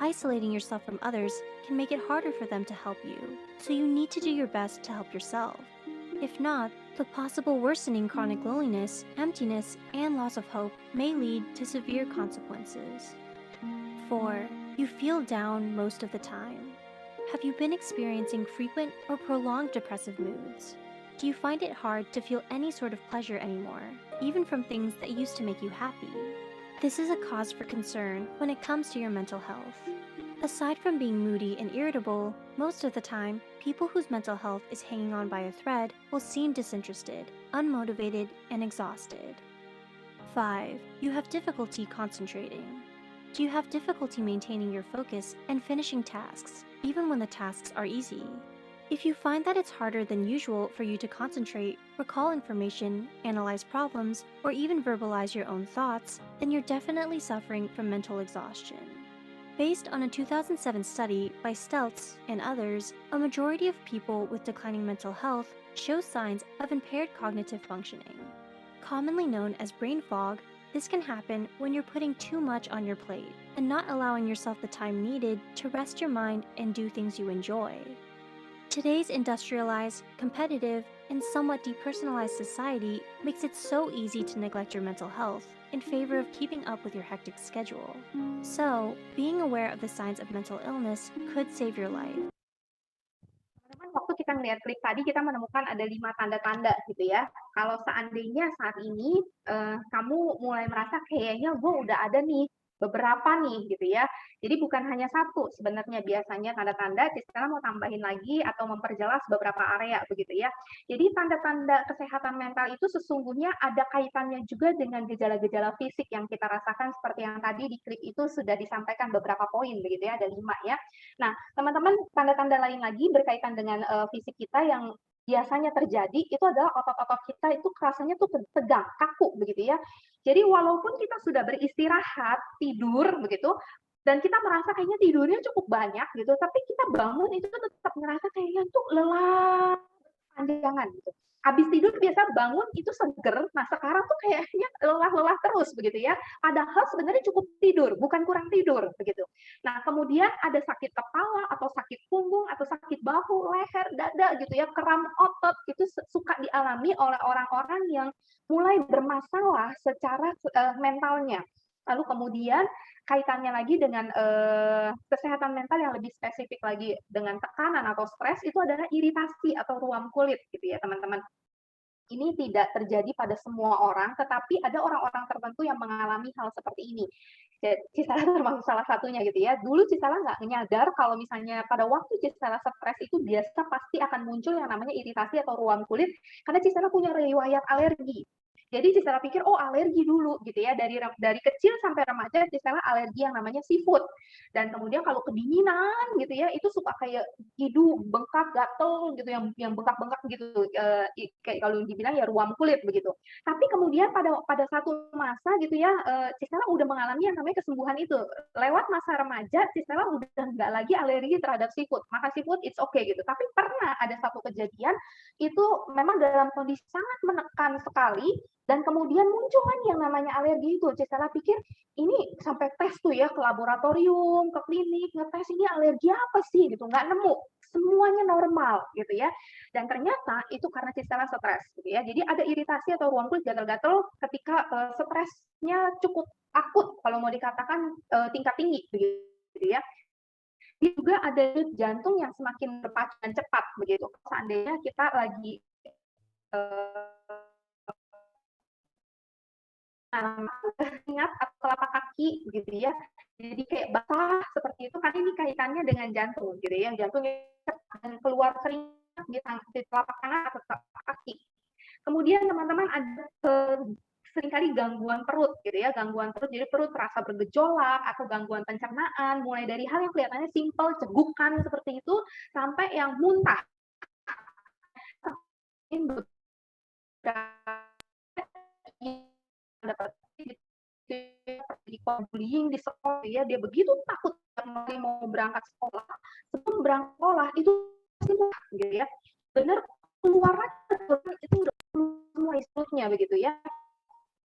Isolating yourself from others can make it harder for them to help you, so you need to do your best to help yourself. If not, the possible worsening chronic loneliness, emptiness, and loss of hope may lead to severe consequences. 4. You feel down most of the time. Have you been experiencing frequent or prolonged depressive moods? Do you find it hard to feel any sort of pleasure anymore, even from things that used to make you happy? This is a cause for concern when it comes to your mental health. Aside from being moody and irritable, most of the time, people whose mental health is hanging on by a thread will seem disinterested, unmotivated, and exhausted. 5. You have difficulty concentrating. Do you have difficulty maintaining your focus and finishing tasks, even when the tasks are easy? If you find that it's harder than usual for you to concentrate, recall information, analyze problems, or even verbalize your own thoughts, then you're definitely suffering from mental exhaustion. Based on a 2007 study by Stelz and others, a majority of people with declining mental health show signs of impaired cognitive functioning. Commonly known as brain fog, this can happen when you're putting too much on your plate and not allowing yourself the time needed to rest your mind and do things you enjoy. Today's industrialized, competitive, and somewhat depersonalized society makes it so easy to neglect your mental health in favor of keeping up with your hectic schedule. So, being aware of the signs of mental illness could save your life. Teman-teman, waktu kita ngeliat klip tadi, kita menemukan ada 5 tanda-tanda gitu ya. Kalau seandainya saat ini kamu mulai merasa kayaknya gue udah ada nih beberapa nih gitu ya. Jadi bukan hanya satu sebenarnya biasanya tanda-tanda, Cistella mau tambahin lagi atau memperjelas beberapa area begitu ya. Jadi tanda-tanda kesehatan mental itu sesungguhnya ada kaitannya juga dengan gejala-gejala fisik yang kita rasakan seperti yang tadi di klip itu sudah disampaikan beberapa poin begitu ya, ada 5 ya. Nah, teman-teman, tanda-tanda lain lagi berkaitan dengan fisik kita yang biasanya terjadi itu adalah otot-otot kita itu rasanya tuh tegang, kaku begitu ya. Jadi walaupun kita sudah beristirahat, tidur begitu, dan kita merasa kayaknya tidurnya cukup banyak gitu, tapi kita bangun itu tetap ngerasa kayaknya tuh lelah, panjangan gitu. Habis tidur biasa bangun itu seger, nah sekarang tuh kayaknya lelah-lelah terus begitu ya. Padahal sebenarnya cukup tidur, bukan kurang tidur begitu. Nah, kemudian ada sakit kepala atau sakit punggung atau sakit bahu, leher, dada gitu ya, kram otot itu suka dialami oleh orang-orang yang mulai bermasalah secara mentalnya. Lalu kemudian kaitannya lagi dengan kesehatan mental yang lebih spesifik lagi dengan tekanan atau stres itu adalah iritasi atau ruam kulit gitu ya teman-teman. Ini tidak terjadi pada semua orang, tetapi ada orang-orang tertentu yang mengalami hal seperti ini. Cistella termasuk salah satunya gitu ya. Dulu Cistella nggak nyadar kalau misalnya pada waktu Cistella stres itu biasa pasti akan muncul yang namanya iritasi atau ruam kulit, karena Cistella punya riwayat alergi. Jadi Cistella pikir, oh alergi dulu gitu ya, dari kecil sampai remaja Cistella alergi yang namanya seafood. Dan kemudian kalau kedinginan gitu ya, itu suka kayak hidung, bengkak, gatel gitu, yang bengkak-bengkak gitu, kayak kalau dibilang ya ruam kulit begitu. Tapi kemudian pada satu masa gitu ya, Cistella udah mengalami yang namanya kesembuhan itu. Lewat masa remaja, Cistella udah nggak lagi alergi terhadap seafood. Maka seafood it's okay gitu. Tapi pernah ada satu kejadian, itu memang dalam kondisi sangat menekan sekali, dan kemudian muncul lagi yang namanya alergi itu. Cistella pikir, ini sampai tes tuh ya, ke laboratorium, ke klinik, ngetes ini alergi apa sih gitu, nggak nemu. Semuanya normal gitu ya. Dan ternyata itu karena Cistella stres gitu ya. Jadi ada iritasi atau ruam kulit gatal-gatal ketika stresnya cukup akut, kalau mau dikatakan tingkat tinggi begitu ya. Dia juga ada jantung yang semakin berpacu dan cepat begitu. Seandainya kita lagi keringat atau telapak kaki gitu ya. Jadi kayak basah seperti itu karena ini kaitannya dengan jantung gitu ya. Jantung yang keluar keringat di telapak tangan atau telapak kaki. Kemudian teman-teman ada seringkali gangguan perut gitu ya, gangguan perut, jadi perut terasa bergejolak atau gangguan pencernaan, mulai dari hal yang kelihatannya simpel, cegukan seperti itu, sampai yang muntah. Di bullying di sekolah ya, dia begitu takut mau berangkat sekolah, sebelum berangkat sekolah itu gitu ya, benar keluar itu udah semua istilahnya begitu ya.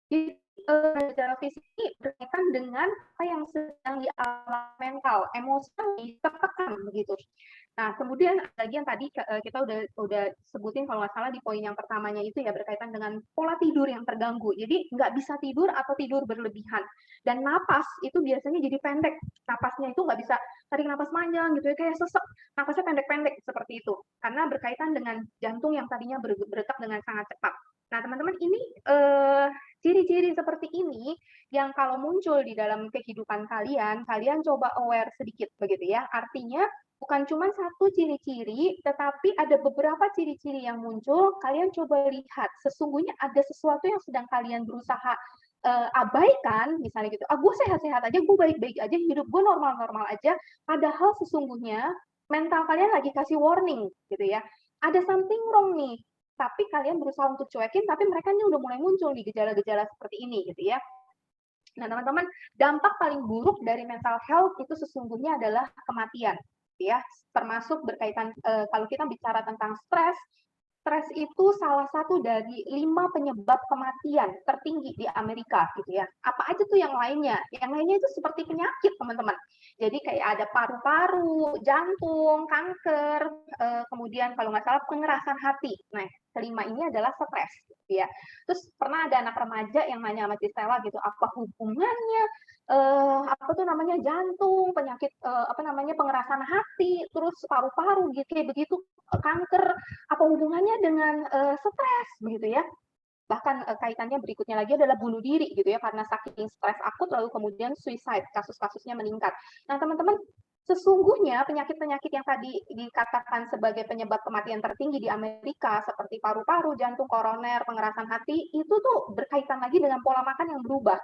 Jadi gejala fisik ini berkaitan dengan apa yang sedang dialami mental, emosi tertekan begitu. Nah, kemudian lagi yang tadi kita udah sebutin kalau nggak salah di poin yang pertamanya itu ya berkaitan dengan pola tidur yang terganggu. Jadi nggak bisa tidur atau tidur berlebihan. Dan napas itu biasanya jadi pendek. Napasnya itu nggak bisa tarik napas panjang gitu ya, kayak sesek. Napasnya pendek-pendek seperti itu. Karena berkaitan dengan jantung yang tadinya berdetak dengan sangat cepat. Nah, teman-teman ini ciri-ciri seperti ini yang kalau muncul di dalam kehidupan kalian, kalian coba aware sedikit begitu ya. Artinya bukan cuma satu ciri-ciri, tetapi ada beberapa ciri-ciri yang muncul, kalian coba lihat, sesungguhnya ada sesuatu yang sedang kalian berusaha abaikan, misalnya gitu, gue sehat-sehat aja, gue baik-baik aja, hidup gue normal-normal aja, padahal sesungguhnya mental kalian lagi kasih warning, gitu ya, ada something wrong nih, tapi kalian berusaha untuk cuekin, tapi mereka ini udah mulai muncul di gejala-gejala seperti ini, gitu ya. Nah, teman-teman, dampak paling buruk dari mental health itu sesungguhnya adalah kematian. Ya, termasuk berkaitan kalau kita bicara tentang stres itu salah satu dari 5 penyebab kematian tertinggi di Amerika gitu ya. Apa aja tuh yang lainnya? Yang lainnya itu seperti penyakit, teman-teman. Jadi kayak ada paru-paru, jantung, kanker, kemudian kalau nggak salah pengerasan hati. Nah, kelima ini adalah stres gitu ya. Terus pernah ada anak remaja yang nanya sama Stella gitu, apa hubungannya apa tuh namanya jantung, penyakit apa namanya pengerasan hati, terus paru-paru gitu kayak begitu, kanker, apa hubungannya dengan stres begitu ya. Bahkan kaitannya berikutnya lagi adalah bunuh diri gitu ya, karena saking stres akut lalu kemudian suicide, kasus-kasusnya meningkat. Nah, teman-teman, sesungguhnya penyakit-penyakit yang tadi dikatakan sebagai penyebab kematian tertinggi di Amerika seperti paru-paru, jantung, koroner, pengerasan hati, itu tuh berkaitan lagi dengan pola makan yang berubah.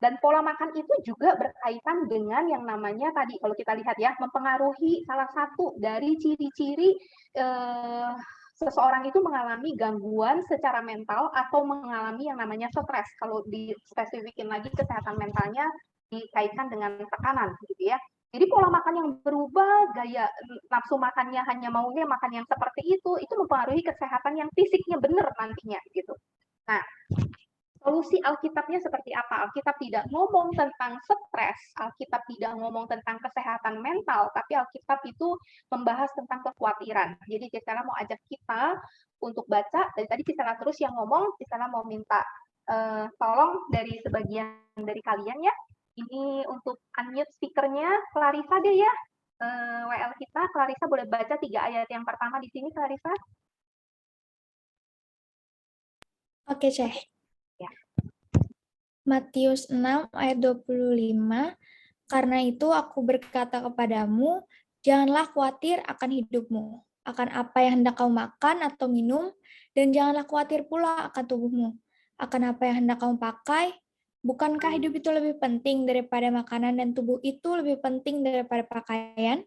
Dan pola makan itu juga berkaitan dengan yang namanya tadi kalau kita lihat ya, mempengaruhi salah satu dari ciri-ciri seseorang itu mengalami gangguan secara mental atau mengalami yang namanya stres. Kalau dispesifikin lagi kesehatan mentalnya dikaitkan dengan tekanan gitu ya. Jadi pola makan yang berubah, gaya nafsu makannya hanya maunya makan yang seperti itu mempengaruhi kesehatan yang fisiknya benar nantinya gitu. Nah, solusi Alkitabnya seperti apa? Alkitab tidak ngomong tentang stres, Alkitab tidak ngomong tentang kesehatan mental, tapi Alkitab itu membahas tentang kekhawatiran. Jadi Cisela mau ajak kita untuk baca, dari tadi Cisela terus yang ngomong, Cisela mau minta tolong dari sebagian dari kalian ya, ini untuk unmute speakernya, Clarissa deh ya, WL kita, Clarissa boleh baca 3 ayat yang pertama di sini, Clarissa? Oke, Ceh. Ya. Matius 6 ayat 25, karena itu aku berkata kepadamu, janganlah khawatir akan hidupmu, akan apa yang hendak kau makan atau minum, dan janganlah khawatir pula akan tubuhmu, akan apa yang hendak kamu pakai. Bukankah hidup itu lebih penting daripada makanan dan tubuh itu lebih penting daripada pakaian?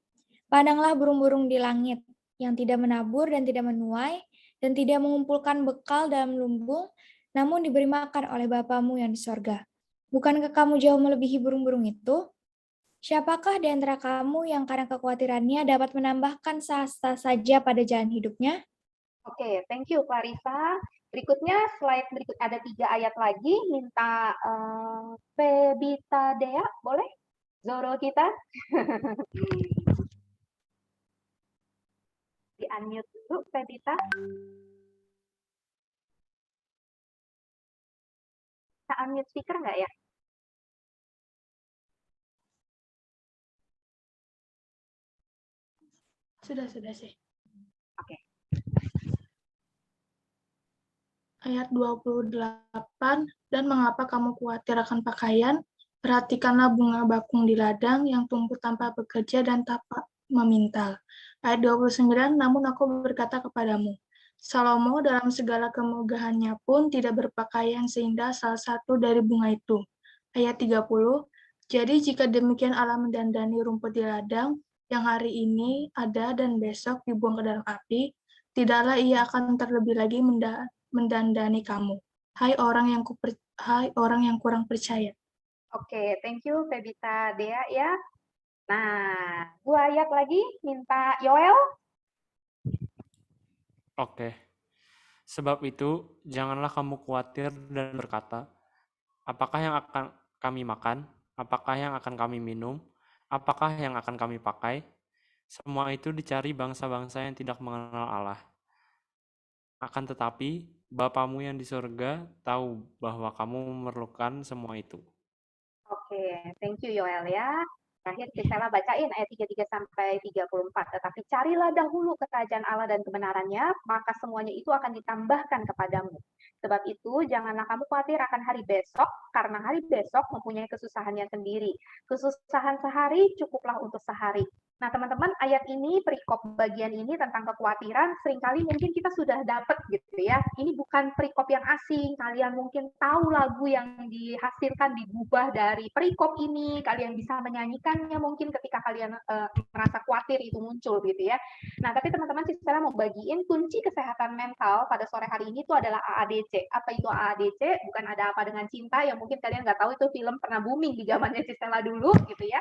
Pandanglah burung-burung di langit, yang tidak menabur dan tidak menuai, dan tidak mengumpulkan bekal dalam lumbung, namun diberi makan oleh Bapamu yang di sorga. Bukankah kamu jauh melebihi burung-burung itu? Siapakah di antara kamu yang karena kekhawatirannya dapat menambahkan sehasta saja pada jalan hidupnya? Oke, thank you Clarissa. Berikutnya slide berikut ada 3 ayat lagi. Minta Pebita Dea, boleh? Zoro kita. Di unmute dulu Pebita. Bisa unmute speaker nggak ya? Sudah sih. Oke. ayat 28, dan mengapa kamu khawatir akan pakaian? Perhatikanlah bunga bakung di ladang yang tumbuh tanpa bekerja dan tanpa memintal. Ayat 29, namun aku berkata kepadamu, Salomo dalam segala kemegahannya pun tidak berpakaian seindah salah satu dari bunga itu. Ayat 30, jadi jika demikian Allah mendandani rumput di ladang, yang hari ini ada dan besok dibuang ke dalam api, tidaklah ia akan terlebih lagi mendandani kamu. Hai orang yang kurang percaya. Oke, thank you Febita Dea ya. Nah, 2 ayat lagi minta Yoel. Oke. Sebab itu, janganlah kamu khawatir dan berkata, apakah yang akan kami makan? Apakah yang akan kami minum? Apakah yang akan kami pakai? Semua itu dicari bangsa-bangsa yang tidak mengenal Allah. Akan tetapi, Bapamu yang di surga tahu bahwa kamu memerlukan semua itu. Oke, thank you Yoel ya. Terakhir Gisela bacain ayat 33 sampai 34. Tetapi carilah dahulu kerajaan Allah dan kebenarannya, maka semuanya itu akan ditambahkan kepadamu. Sebab itu, janganlah kamu khawatir akan hari besok, karena hari besok mempunyai kesusahannya sendiri. Kesusahan sehari cukuplah untuk sehari. Nah, teman-teman, ayat ini, perikop bagian ini tentang kekhawatiran, seringkali mungkin kita sudah dapat gitu ya. Ini bukan perikop yang asing, kalian mungkin tahu lagu yang dihasilkan, digubah dari perikop ini, kalian bisa menyanyikannya mungkin ketika kalian merasa khawatir itu muncul gitu ya. Nah, tapi teman-teman, saya mau bagiin kunci kesehatan mental pada sore hari ini itu adalah AADC. Apa itu AADC? Bukan Ada Apa Dengan Cinta, yang mungkin kalian nggak tahu itu film pernah booming di zamannya Cisela dulu gitu ya.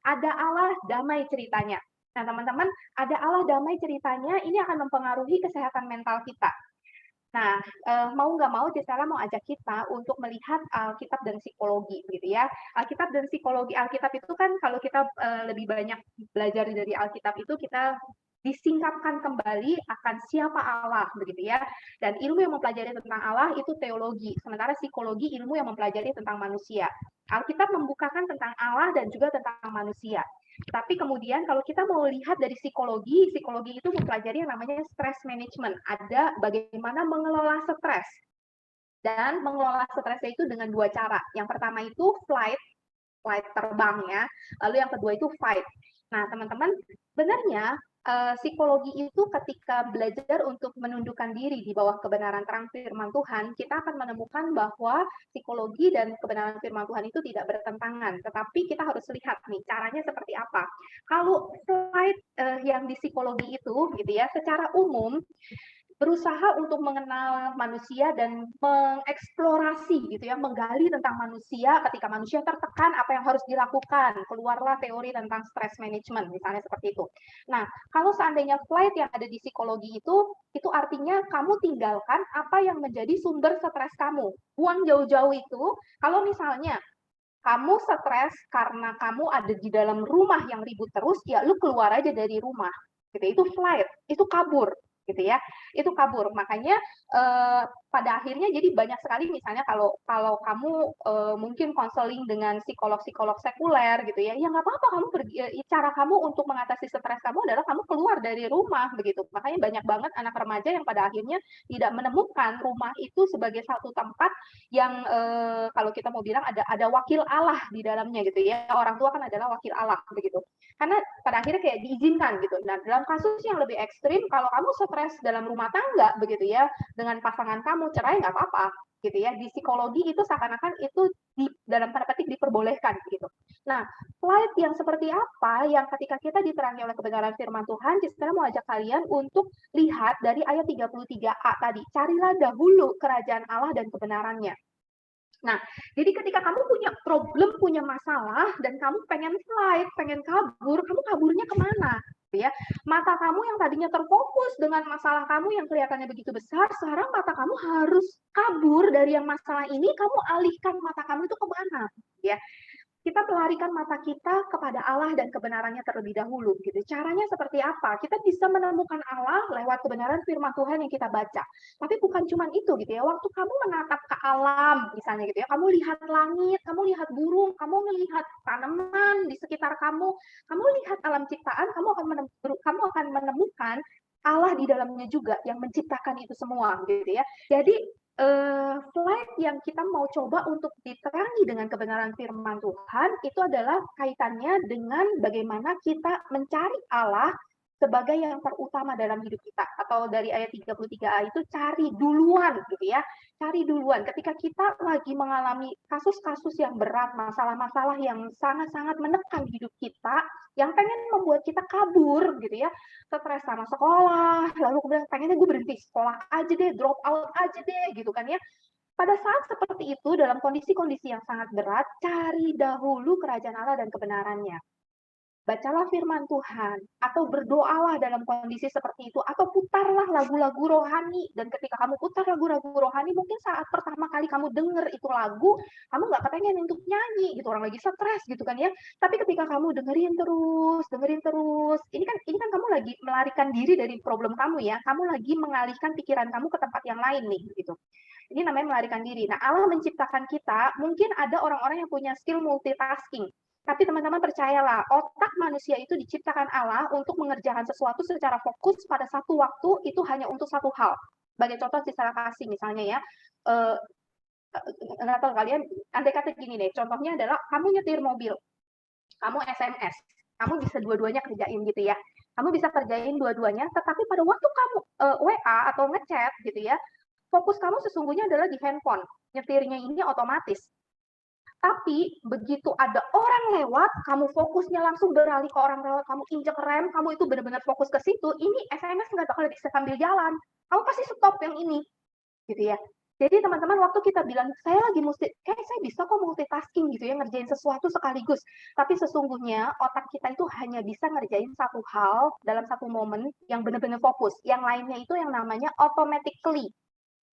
Ada Allah, damai ceritanya. Nah, teman-teman, ada Allah, damai ceritanya, ini akan mempengaruhi kesehatan mental kita. Nah, mau nggak mau, Cisela mau ajak kita untuk melihat Alkitab dan psikologi, gitu ya. Alkitab dan psikologi, Alkitab itu kan kalau kita lebih banyak belajar dari Alkitab itu, kita disingkapkan kembali akan siapa Allah, begitu ya. Dan ilmu yang mempelajari tentang Allah itu teologi, sementara psikologi ilmu yang mempelajari tentang manusia. Alkitab membukakan tentang Allah dan juga tentang manusia. Tapi kemudian kalau kita mau lihat dari psikologi, psikologi itu mempelajari yang namanya stress management. Ada bagaimana mengelola stres. Dan mengelola stresnya itu dengan 2 cara. Yang pertama itu flight terbang ya. Lalu yang kedua itu fight. Nah, teman-teman, benarnya psikologi itu ketika belajar untuk menundukkan diri di bawah kebenaran terang firman Tuhan, kita akan menemukan bahwa psikologi dan kebenaran firman Tuhan itu tidak bertentangan. Tetapi kita harus lihat nih, caranya seperti apa. Kalau slide yang di psikologi itu, gitu ya, secara umum, berusaha untuk mengenal manusia dan mengeksplorasi gitu ya, menggali tentang manusia. Ketika manusia tertekan, apa yang harus dilakukan? Keluarlah teori tentang stress management, misalnya seperti itu. Nah, kalau seandainya flight yang ada di psikologi itu artinya kamu tinggalkan apa yang menjadi sumber stres kamu. Buang jauh-jauh itu, kalau misalnya kamu stres karena kamu ada di dalam rumah yang ribut terus, ya lu keluar aja dari rumah. Gitu. Itu flight, itu kabur. Gitu ya, itu kabur. Makanya pada akhirnya jadi banyak sekali misalnya kalau kamu mungkin konseling dengan psikolog sekuler gitu ya, ya nggak apa-apa kamu pergi. Cara kamu untuk mengatasi stres kamu adalah kamu keluar dari rumah begitu. Makanya banyak banget anak remaja yang pada akhirnya tidak menemukan rumah itu sebagai satu tempat yang kalau kita mau bilang ada wakil Allah di dalamnya gitu ya. Orang tua kan adalah wakil Allah begitu. Karena pada akhirnya kayak diizinkan gitu. Nah, dalam kasus yang lebih ekstrim, kalau kamu stres dalam rumah tangga begitu ya, dengan pasangan kamu, cerai nggak apa-apa gitu ya. Di psikologi itu seakan-akan itu dalam tanda petik diperbolehkan gitu. Nah, flight yang seperti apa yang ketika kita diterangi oleh kebenaran firman Tuhan, Cisela mau ajak kalian untuk lihat dari ayat 33a tadi. Carilah dahulu kerajaan Allah dan kebenarannya. Nah, jadi ketika kamu punya problem, punya masalah, dan kamu pengen flight, pengen kabur, kamu kaburnya kemana? Ya, mata kamu yang tadinya terfokus dengan masalah kamu yang kelihatannya begitu besar, sekarang mata kamu harus kabur dari yang masalah ini, kamu alihkan mata kamu itu kemana? Ya, kita pelarikan mata kita kepada Allah dan kebenarannya terlebih dahulu gitu. Caranya seperti apa? Kita bisa menemukan Allah lewat kebenaran firman Tuhan yang kita baca. Tapi bukan cuma itu gitu ya. Waktu kamu menatap ke alam misalnya gitu ya, kamu lihat langit, kamu lihat burung, kamu melihat tanaman di sekitar kamu lihat alam ciptaan, kamu akan menemukan Allah di dalamnya juga yang menciptakan itu semua gitu ya. Jadi slide yang kita mau coba untuk diterangi dengan kebenaran firman Tuhan itu adalah kaitannya dengan bagaimana kita mencari Allah sebagai yang terutama dalam hidup kita. Atau dari ayat 33a itu cari duluan gitu ya. Cari duluan ketika kita lagi mengalami kasus-kasus yang berat, masalah-masalah yang sangat-sangat menekan hidup kita, yang pengen membuat kita kabur gitu ya, stres sama sekolah, lalu kemudian pengennya gue berhenti sekolah aja deh, drop out aja deh gitu kan ya. Pada saat seperti itu, dalam kondisi-kondisi yang sangat berat, cari dahulu kerajaan Allah dan kebenarannya. Bacalah firman Tuhan, atau berdoalah dalam kondisi seperti itu, atau putarlah lagu-lagu rohani. Dan ketika kamu putar lagu-lagu rohani, mungkin saat pertama kali kamu dengar itu lagu, kamu nggak kepengen untuk nyanyi, gitu, orang lagi stres gitu kan ya. Tapi ketika kamu dengerin terus, ini kan kamu lagi melarikan diri dari problem kamu ya, kamu lagi mengalihkan pikiran kamu ke tempat yang lain nih, gitu. Ini namanya melarikan diri. Nah, Allah menciptakan kita, mungkin ada orang-orang yang punya skill multitasking. Tapi teman-teman percayalah, otak manusia itu diciptakan Allah untuk mengerjakan sesuatu secara fokus pada satu waktu, itu hanya untuk satu hal. Sebagai contoh secara kasih misalnya ya, nggak tahu kalian, andai kata gini deh, contohnya adalah kamu nyetir mobil, kamu SMS, kamu bisa dua-duanya kerjain gitu ya. Kamu bisa kerjain dua-duanya, tetapi pada waktu kamu WA atau ngechat gitu ya, fokus kamu sesungguhnya adalah di handphone. Nyetirnya ini otomatis. Tapi begitu ada orang lewat, kamu fokusnya langsung beralih ke orang lewat, kamu injek rem, kamu itu benar-benar fokus ke situ, ini SMS nggak bakal bisa sambil jalan. Kamu pasti stop yang ini, gitu ya. Jadi teman-teman, waktu kita bilang, saya bisa kok multitasking gitu ya, ngerjain sesuatu sekaligus. Tapi sesungguhnya otak kita itu hanya bisa ngerjain satu hal dalam satu momen yang benar-benar fokus. Yang lainnya itu yang namanya automatically,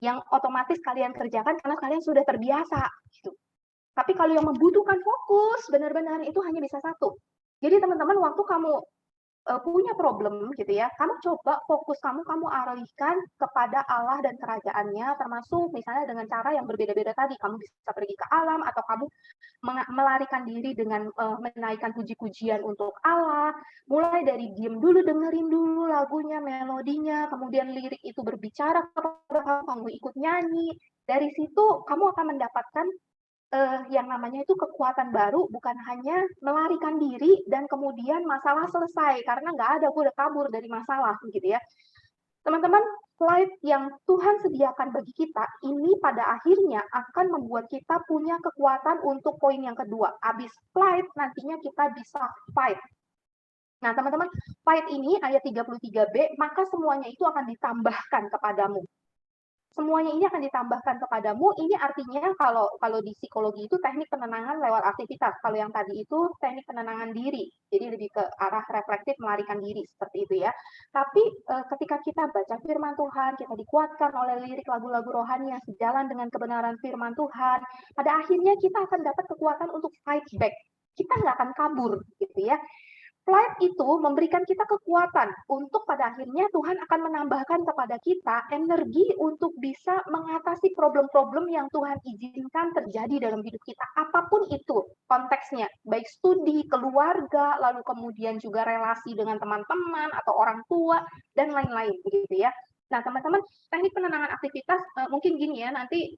yang otomatis kalian kerjakan karena kalian sudah terbiasa, gitu. Tapi kalau yang membutuhkan fokus, benar-benar itu hanya bisa satu. Jadi teman-teman, waktu kamu punya problem gitu ya, kamu coba fokus kamu arahkan kepada Allah dan kerajaannya, termasuk misalnya dengan cara yang berbeda-beda tadi. Kamu bisa pergi ke alam, atau kamu melarikan diri dengan menaikkan puji-pujian untuk Allah. Mulai dari diem dulu, dengerin dulu lagunya, melodinya, kemudian lirik itu berbicara kepada kamu ikut nyanyi. Dari situ kamu akan mendapatkan yang namanya itu kekuatan baru, bukan hanya melarikan diri dan kemudian masalah selesai karena nggak ada, gue udah kabur dari masalah gitu ya. Teman-teman, slide yang Tuhan sediakan bagi kita ini pada akhirnya akan membuat kita punya kekuatan untuk poin yang kedua. Habis slide nantinya kita bisa fight. Nah, teman-teman, fight ini ayat 33b, maka semuanya itu akan ditambahkan kepadamu. Semuanya ini akan ditambahkan kepadamu. Ini artinya kalau di psikologi itu teknik penenangan lewat aktivitas. Kalau yang tadi itu teknik penenangan diri. Jadi lebih ke arah reflektif, melarikan diri seperti itu ya. Tapi ketika kita baca firman Tuhan, kita dikuatkan oleh lirik lagu-lagu rohani yang sejalan dengan kebenaran firman Tuhan, pada akhirnya kita akan dapat kekuatan untuk fight back. Kita nggak akan kabur gitu ya. Flight itu memberikan kita kekuatan untuk pada akhirnya Tuhan akan menambahkan kepada kita energi untuk bisa mengatasi problem-problem yang Tuhan izinkan terjadi dalam hidup kita. Apapun itu konteksnya, baik studi, keluarga, lalu kemudian juga relasi dengan teman-teman atau orang tua, dan lain-lain begitu ya. Nah teman-teman, teknik penenangan aktivitas mungkin gini ya, nanti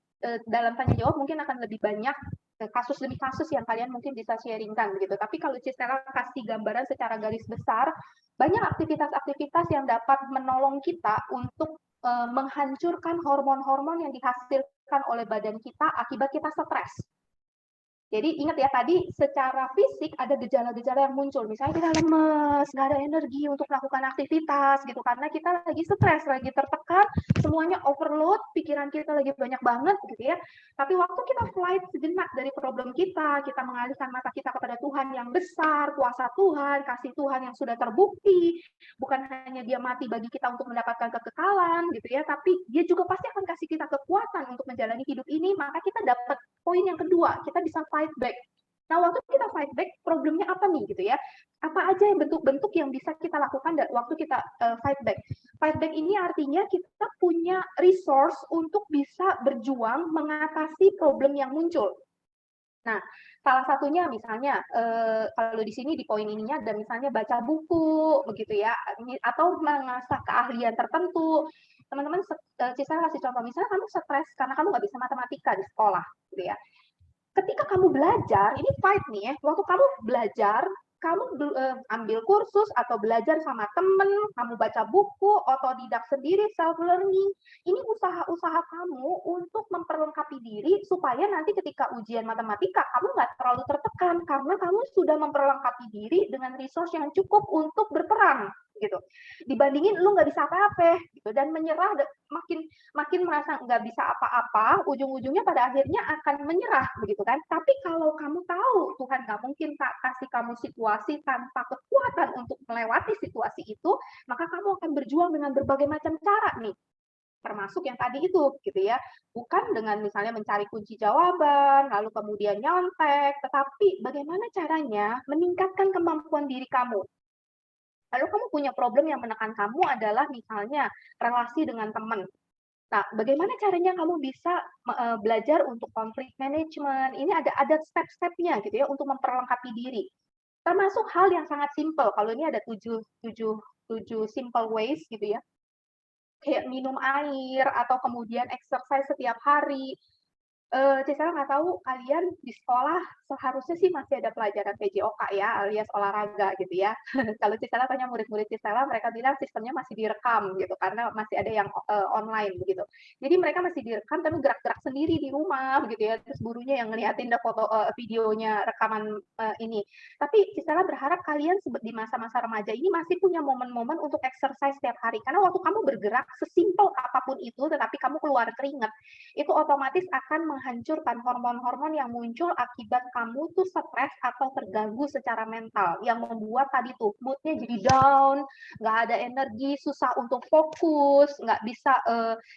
dalam tanya jawab mungkin akan lebih banyak kasus demi kasus yang kalian mungkin bisa sharingkan begitu. Tapi kalau Cistela kasih gambaran secara garis besar, banyak aktivitas-aktivitas yang dapat menolong kita untuk menghancurkan hormon-hormon yang dihasilkan oleh badan kita akibat kita stres. Jadi ingat ya, tadi secara fisik ada gejala-gejala yang muncul. Misalnya kita lemes, nggak ada energi untuk melakukan aktivitas gitu. Karena kita lagi stres, lagi tertekan, semuanya overload, pikiran kita lagi banyak banget gitu ya. Tapi waktu kita flight sejenak dari problem kita mengalihkan mata kita kepada Tuhan yang besar, kuasa Tuhan, kasih Tuhan yang sudah terbukti. Bukan hanya dia mati bagi kita untuk mendapatkan kekekalan gitu ya, tapi dia juga pasti akan kasih kita kekuatan untuk menjalani hidup ini. Maka kita dapat poin yang kedua, kita bisa fight back. Nah, waktu kita fight back, problemnya apa nih gitu ya? Apa aja yang bentuk-bentuk yang bisa kita lakukan waktu kita fight back? Fight back ini artinya kita punya resource untuk bisa berjuang mengatasi problem yang muncul. Nah, salah satunya misalnya kalau di sini di poin ininya ada misalnya baca buku begitu ya, atau mengasah keahlian tertentu. Teman-teman, Cisela kasih contoh, misalnya kamu stres karena kamu nggak bisa matematika di sekolah, gitu ya. Ketika kamu belajar, ini fight nih ya, waktu kamu belajar, kamu ambil kursus atau belajar sama temen, kamu baca buku, otodidak sendiri, self-learning, ini usaha-usaha kamu untuk memperlengkapi diri supaya nanti ketika ujian matematika, kamu nggak terlalu tertekan, karena kamu sudah memperlengkapi diri dengan resource yang cukup untuk berperang, gitu. Dibandingin lu nggak bisa apa-apa, gitu, dan menyerah, makin merasa nggak bisa apa-apa, ujung-ujungnya pada akhirnya akan menyerah, begitu kan? Tapi kalau kamu tahu Tuhan nggak mungkin kasih kamu situasi tanpa kekuatan untuk melewati situasi itu, maka kamu akan berjuang dengan berbagai macam cara nih, termasuk yang tadi itu, gitu ya. Bukan dengan misalnya mencari kunci jawaban, lalu kemudian nyontek, tetapi bagaimana caranya meningkatkan kemampuan diri kamu. Lalu kamu punya problem yang menekan kamu adalah misalnya relasi dengan teman. Nah, bagaimana caranya kamu bisa belajar untuk konflik management? Ini ada step-stepnya gitu ya untuk memperlengkapi diri. Termasuk hal yang sangat simple. Kalau ini ada 7 simple ways gitu ya. Kayak minum air atau kemudian exercise setiap hari. Cisela nggak tahu kalian di sekolah seharusnya sih masih ada pelajaran PJOK ya, alias olahraga gitu ya. Kalau Cisela tanya murid-murid Cisela, mereka bilang sistemnya masih direkam gitu, karena masih ada yang online begitu. Jadi mereka masih direkam, tapi gerak-gerak sendiri di rumah gitu ya. Terus gurunya yang ngeliatin foto videonya, rekaman ini. Tapi Cisela berharap kalian di masa-masa remaja ini masih punya momen-momen untuk exercise setiap hari. Karena waktu kamu bergerak, sesimpel apapun itu, tetapi kamu keluar keringat, itu otomatis akan menghancurkan hormon-hormon yang muncul akibat kamu tuh stres atau terganggu secara mental, yang membuat tadi tuh moodnya jadi down, nggak ada energi, susah untuk fokus, nggak bisa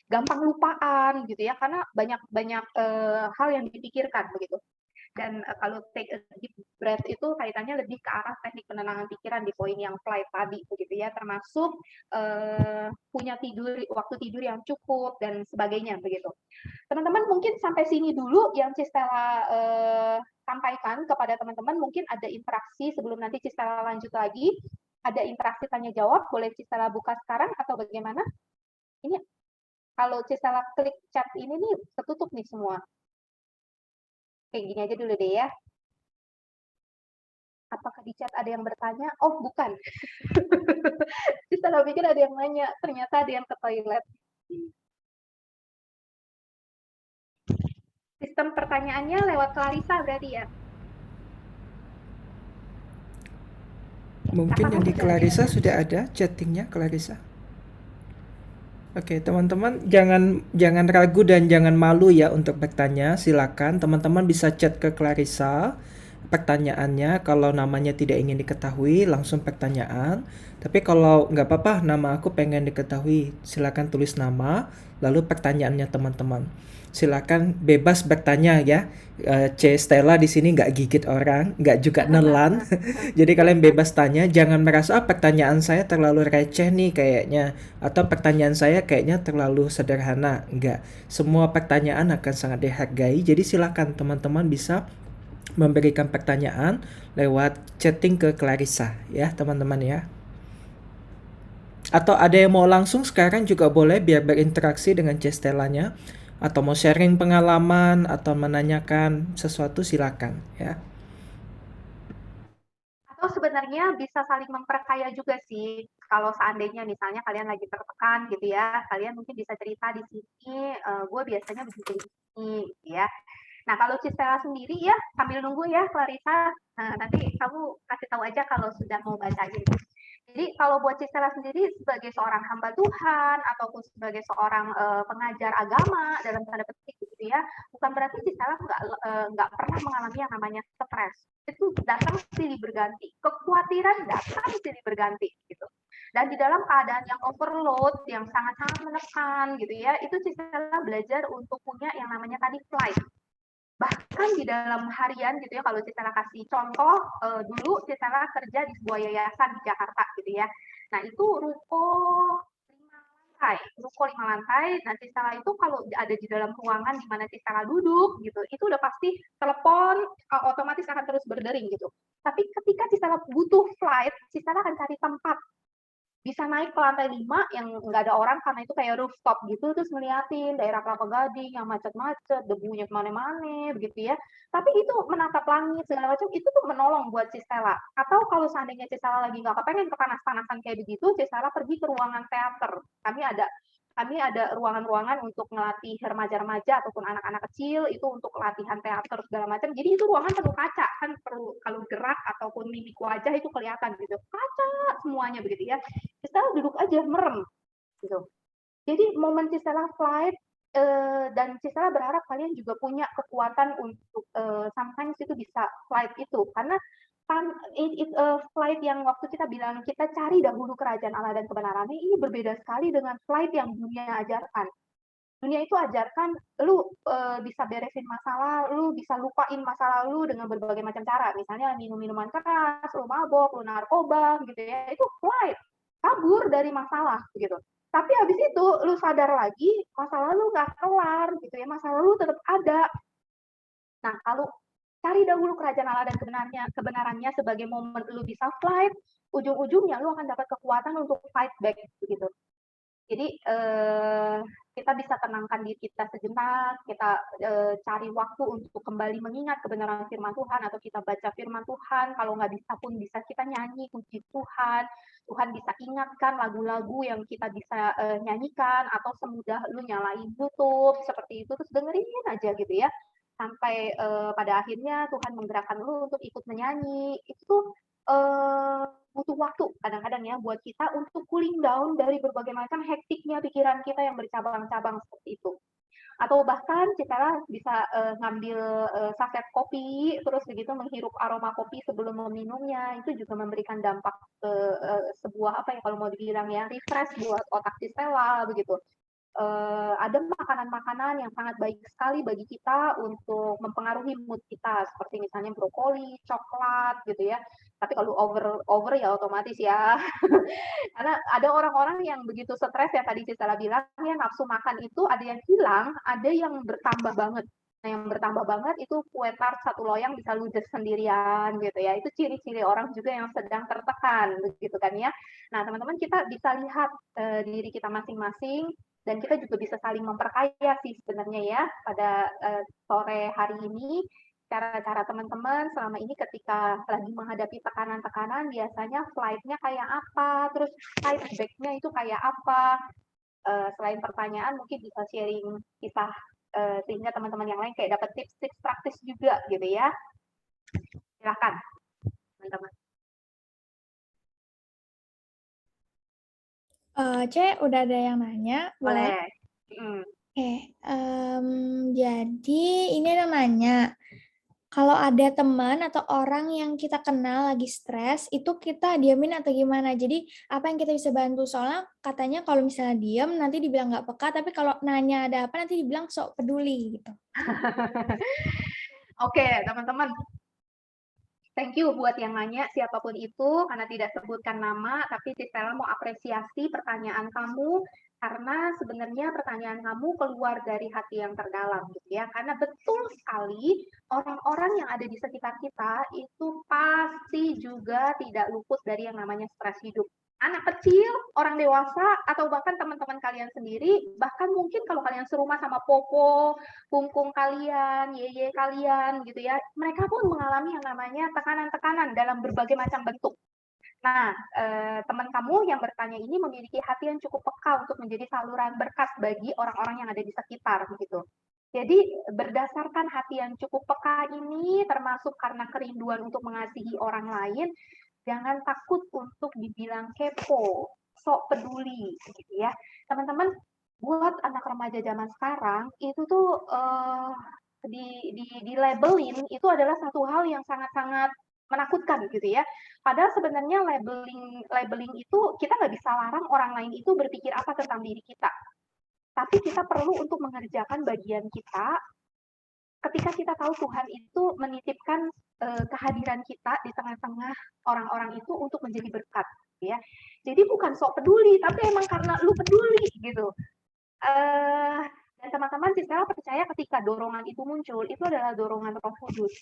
gampang lupaan gitu ya, karena banyak hal yang dipikirkan begitu. Dan kalau take a deep breath itu kaitannya lebih ke arah teknik penenangan pikiran di poin yang flight tadi begitu ya, termasuk punya waktu tidur yang cukup dan sebagainya begitu. Teman-teman mungkin sampai sini dulu yang Cisela sampaikan kepada teman-teman. Mungkin ada interaksi sebelum nanti Cisela lanjut lagi. Ada interaksi tanya jawab, boleh Cisela buka sekarang atau bagaimana? Ini kalau Cisela klik chat ini nih ketutup nih semua. Kayak gini aja dulu deh ya. Apakah di chat ada yang bertanya? Oh, bukan. Cisela pikir ada yang nanya, ternyata ada yang ke toilet. Sistem pertanyaannya lewat Clarissa berarti ya? Mungkin yang di Clarissa sudah ada chattingnya Clarissa. Oke, teman-teman jangan ragu dan jangan malu ya untuk bertanya. Silakan teman-teman bisa chat ke Clarissa pertanyaannya. Kalau namanya tidak ingin diketahui, langsung pertanyaan. Tapi kalau nggak apa-apa, nama aku pengen diketahui, silakan tulis nama, lalu pertanyaannya teman-teman. Silakan bebas bertanya ya. Stella di sini nggak gigit orang, nggak juga nelan. Jadi kalian bebas tanya, jangan merasa pertanyaan saya terlalu receh nih kayaknya, atau pertanyaan saya kayaknya terlalu sederhana. Enggak, semua pertanyaan akan sangat dihargai. Jadi silakan teman-teman bisa memberikan pertanyaan lewat chatting ke Clarissa ya teman-teman ya. Atau ada yang mau langsung sekarang juga boleh biar berinteraksi dengan Stellanya. Atau mau sharing pengalaman atau menanyakan sesuatu silakan ya. Atau sebenarnya bisa saling memperkaya juga sih. Kalau seandainya misalnya kalian lagi tertekan gitu ya, kalian mungkin bisa cerita di sini, gue biasanya begini gitu ya. Nah, kalau Cisela sendiri ya, sambil nunggu ya Clarissa, nanti kamu kasih tahu aja kalau sudah mau baca gitu. Jadi kalau buat Cisela sendiri sebagai seorang hamba Tuhan ataupun sebagai seorang pengajar agama dalam tanda petik gitu ya, bukan berarti Cisela nggak pernah mengalami yang namanya stres. Itu datang silih berganti, kekhawatiran datang silih berganti gitu. Dan di dalam keadaan yang overload, yang sangat-sangat menekan gitu ya, itu Cisela belajar untuk punya yang namanya tadi flight. Bahkan di dalam harian gitu ya, kalau Cisela kasih contoh, dulu Cisela kerja di sebuah yayasan di Jakarta gitu ya. Nah itu ruko 5 lantai. Nah Cisela itu kalau ada di dalam ruangan di mana Cisela duduk gitu, itu udah pasti telepon otomatis akan terus berdering gitu. Tapi ketika Cisela butuh flight, Cisela akan cari tempat bisa naik ke lantai 5 yang nggak ada orang karena itu kayak rooftop gitu, terus ngeliatin daerah Kelapa Gading yang macet-macet, debunya kemana-mana begitu ya. Tapi itu menatap langit segala macam itu tuh menolong buat si Stella. Atau kalau seandainya si Stella lagi nggak kepengen kepanas-panasan kayak begitu, si Stella pergi ke ruangan teater. Kami ada ruangan-ruangan untuk ngelatih remaja-remaja ataupun anak-anak kecil itu untuk latihan teater segala macam. Jadi itu ruangan penuh kaca, kan perlu kalau gerak ataupun mimik wajah itu kelihatan gitu. Kaca semuanya begitu ya. Kita duduk aja merem gitu. Jadi momen Cisela flight dan Cisela berharap kalian juga punya kekuatan untuk sometimes itu bisa flight itu karena flight yang waktu kita bilang kita cari dahulu kerajaan Allah dan kebenarannya ini berbeda sekali dengan flight yang dunia ajarkan. Dunia itu ajarkan lu bisa beresin masalah, lu bisa lupain masa lalu dengan berbagai macam cara. Misalnya minum minuman keras, lu mabok, lu narkoba gitu ya. Itu flight, kabur dari masalah gitu. Tapi habis itu lu sadar lagi masa lalu nggak kelar gitu ya, masa lalu tetap ada. Nah, kalau cari dahulu kerajaan Allah dan kebenarannya sebagai momen lu bisa flight, ujung-ujungnya lu akan dapat kekuatan untuk fight back begitu. Jadi kita bisa tenangkan diri kita sejenak, kita cari waktu untuk kembali mengingat kebenaran firman Tuhan atau kita baca firman Tuhan. Kalau nggak bisa pun bisa kita nyanyi puji Tuhan. Tuhan bisa ingatkan lagu-lagu yang kita bisa nyanyikan atau semudah lu nyalain YouTube seperti itu terus dengerin aja gitu ya. Sampai pada akhirnya Tuhan menggerakkan lu untuk ikut menyanyi. Itu butuh waktu kadang-kadang ya buat kita untuk cooling down dari berbagai macam hektiknya pikiran kita yang bercabang-cabang seperti itu. Atau bahkan kita bisa ngambil saset kopi, terus begitu menghirup aroma kopi sebelum meminumnya, itu juga memberikan dampak ke sebuah apa ya kalau mau dibilang ya refresh buat otak si Stella begitu. Ada makanan-makanan yang sangat baik sekali bagi kita untuk mempengaruhi mood kita, seperti misalnya brokoli, coklat gitu ya. Tapi kalau over ya otomatis ya. Karena ada orang-orang yang begitu stres ya tadi Cicela bilang ya nafsu makan itu ada yang hilang, ada yang bertambah banget. Nah, yang bertambah banget itu kue tart satu loyang bisa ludes sendirian gitu ya. Itu ciri-ciri orang juga yang sedang tertekan begitu kan ya. Nah, teman-teman kita bisa lihat diri kita masing-masing dan kita juga bisa saling memperkaya sih sebenarnya ya pada sore hari ini cara-cara teman-teman selama ini ketika lagi menghadapi tekanan-tekanan biasanya flight-nya kayak apa, terus fight back-nya itu kayak apa. Selain pertanyaan mungkin bisa sharing kita sehingga teman-teman yang lain kayak dapat tips-tips praktis juga gitu ya. Silakan teman-teman. Cek, udah ada yang nanya? Boleh. Oke, jadi ini ada nanya, kalau ada teman atau orang yang kita kenal lagi stres, itu kita diamin atau gimana? Jadi apa yang kita bisa bantu? Soalnya katanya kalau misalnya diam nanti dibilang nggak peka, tapi kalau nanya ada apa nanti dibilang sok peduli gitu. Oke, teman-teman. Thank you buat yang nanya, siapapun itu, karena tidak sebutkan nama, tapi Cisela mau apresiasi pertanyaan kamu, karena sebenarnya pertanyaan kamu keluar dari hati yang terdalam, gitu ya. Karena betul sekali, orang-orang yang ada di sekitar kita, itu pasti juga tidak luput dari yang namanya stres hidup. Anak kecil, orang dewasa, atau bahkan teman-teman kalian sendiri, bahkan mungkin kalau kalian serumah sama popo, kungkung kalian, yeye kalian gitu ya, mereka pun mengalami yang namanya tekanan-tekanan dalam berbagai macam bentuk. Nah, teman kamu yang bertanya ini memiliki hati yang cukup peka untuk menjadi saluran berkat bagi orang-orang yang ada di sekitar begitu. Jadi berdasarkan hati yang cukup peka ini, termasuk karena kerinduan untuk mengasihi orang lain, jangan takut untuk dibilang kepo, sok peduli, gitu ya. Teman-teman, buat anak remaja zaman sekarang itu tuh di labelin itu adalah satu hal yang sangat-sangat menakutkan gitu ya. Padahal sebenarnya labeling itu kita nggak bisa larang orang lain itu berpikir apa tentang diri kita. Tapi kita perlu untuk mengerjakan bagian kita ketika kita tahu Tuhan itu menitipkan kehadiran kita di tengah-tengah orang-orang itu untuk menjadi berkat, ya. Jadi bukan sok peduli, tapi emang karena lu peduli gitu. Dan teman-teman, Cisela percaya ketika dorongan itu muncul, itu adalah dorongan Roh Kudus.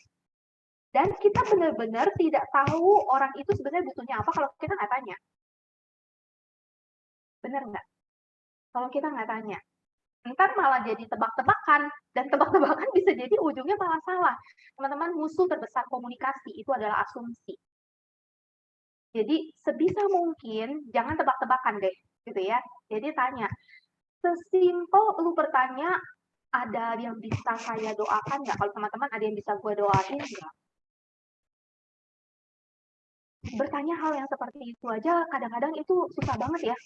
Dan kita benar-benar tidak tahu orang itu sebenarnya butuhnya apa kalau kita nggak tanya. Bener nggak? Kalau kita nggak tanya. Ntar malah jadi tebak-tebakan, dan tebak-tebakan bisa jadi ujungnya malah salah. Teman-teman, musuh terbesar komunikasi itu adalah asumsi. Jadi sebisa mungkin jangan tebak-tebakan deh, gitu ya. Jadi tanya, sesimpel lu bertanya, ada yang bisa saya doakan nggak? Kalau teman-teman ada yang bisa gue doain nggak? Bertanya hal yang seperti itu aja kadang-kadang itu susah banget ya.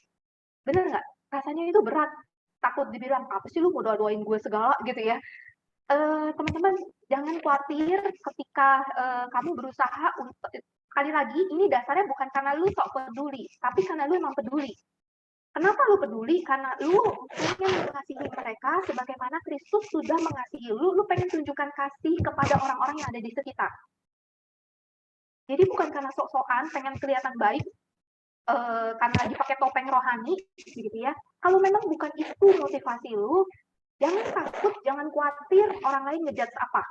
Bener nggak? Rasanya itu berat. Takut dibilang, apa sih lu mau doain gue segala gitu ya. Teman-teman, jangan khawatir ketika kamu berusaha untuk, sekali lagi, ini dasarnya bukan karena lu sok peduli, tapi karena lu emang peduli. Kenapa lu peduli? Karena lu pengen mengasihi mereka sebagaimana Kristus sudah mengasihi lu. Lu pengen tunjukkan kasih kepada orang-orang yang ada di sekitar. Jadi bukan karena sok-sokan pengen kelihatan baik, karena lagi pakai topeng rohani, gitu ya. Kalau memang bukan itu motivasi lu, jangan takut, jangan khawatir orang lain ngejudge apa.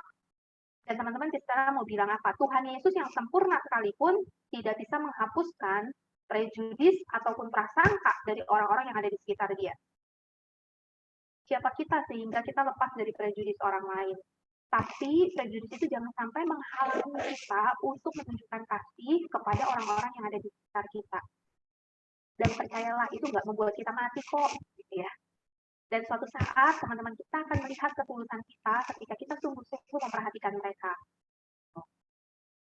Dan teman-teman kita mau bilang apa? Tuhan Yesus yang sempurna sekalipun tidak bisa menghapuskan prejudis ataupun prasangka dari orang-orang yang ada di sekitar dia. Siapa kita sehingga kita lepas dari prejudis orang lain? Tapi prejudis itu jangan sampai menghalangi kita untuk menunjukkan kasih kepada orang-orang yang ada di sekitar kita. Dan percayalah, itu nggak membuat kita mati kok, gitu ya. Dan suatu saat teman-teman kita akan melihat ketulusan kita ketika kita sungguh-sungguh memperhatikan mereka.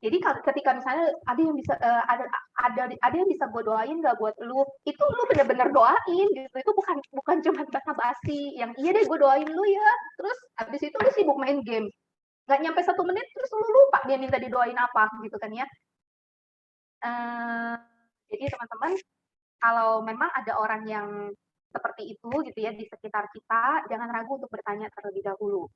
Jadi ketika misalnya ada yang bisa ada yang bisa gue doain nggak buat lu, itu lu bener-bener doain gitu. Itu bukan cuma basa-basi yang iya deh gue doain lu ya. Terus habis itu lu sibuk main game. Nggak nyampe 1 menit terus lu lupa dia minta didoain apa gitu kan ya. Jadi teman-teman, kalau memang ada orang yang seperti itu gitu ya di sekitar kita, jangan ragu untuk bertanya terlebih dahulu.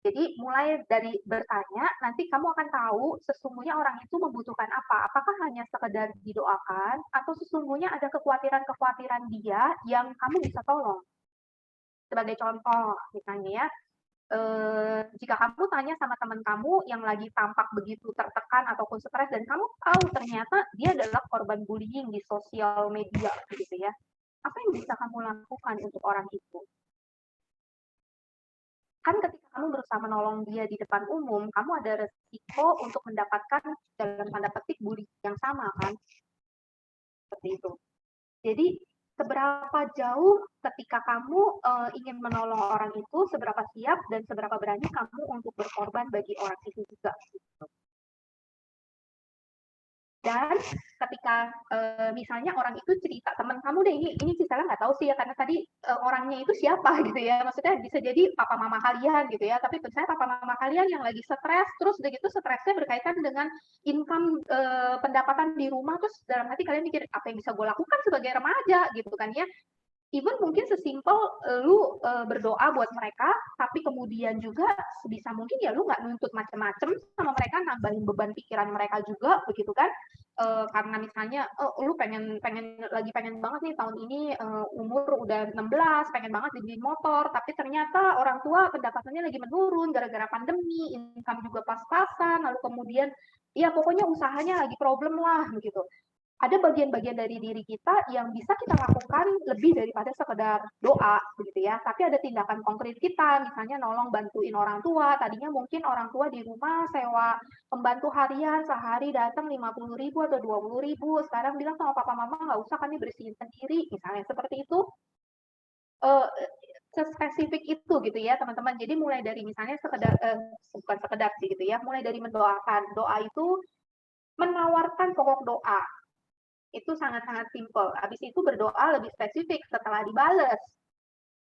Jadi mulai dari bertanya, nanti kamu akan tahu sesungguhnya orang itu membutuhkan apa. Apakah hanya sekedar didoakan, atau sesungguhnya ada kekhawatiran-kekhawatiran dia yang kamu bisa tolong. Sebagai contoh, misalnya ya, jika kamu tanya sama teman kamu yang lagi tampak begitu tertekan ataupun stres, dan kamu tahu ternyata dia adalah korban bullying di sosial media, gitu ya. Apa yang bisa kamu lakukan untuk orang itu? Kan ketika kamu berusaha menolong dia di depan umum, kamu ada resiko untuk mendapatkan dalam tanda petik bullying yang sama kan? Seperti itu. Jadi seberapa jauh ketika kamu ingin menolong orang itu, seberapa siap dan seberapa berani kamu untuk berkorban bagi orang itu juga. Gitu. Dan ketika misalnya orang itu cerita, teman kamu deh, ini sih saya nggak tahu sih ya, karena tadi orangnya itu siapa gitu ya, maksudnya bisa jadi papa mama kalian gitu ya, tapi misalnya papa mama kalian yang lagi stres, terus udah gitu stresnya berkaitan dengan income pendapatan di rumah, terus dalam hati kalian mikir, apa yang bisa gue lakukan sebagai remaja gitu kan ya. Even mungkin sesimpel lu berdoa buat mereka, tapi kemudian juga sebisa mungkin ya lu nggak nuntut macam-macam sama mereka, nambahin beban pikiran mereka juga, begitu kan? Karena misalnya, lu pengen banget nih tahun ini umur udah 16, pengen banget dibeliin motor, tapi ternyata orang tua pendapatannya lagi menurun gara-gara pandemi, income juga pas-pasan, lalu kemudian ya pokoknya usahanya lagi problem lah begitu. Ada bagian-bagian dari diri kita yang bisa kita lakukan lebih daripada sekedar doa, begitu ya. Tapi ada tindakan konkret kita, misalnya nolong bantuin orang tua. Tadinya mungkin orang tua di rumah sewa pembantu harian, sehari datang 50.000 atau 20.000. Sekarang bilang sama papa mama, nggak usah kami bersihin sendiri, misalnya seperti itu. Sespesifik itu gitu ya teman-teman. Jadi mulai dari misalnya bukan sekedar sih gitu ya, mulai dari mendoakan. Doa itu menawarkan pokok doa. Itu sangat-sangat simpel. Habis itu berdoa lebih spesifik setelah dibales.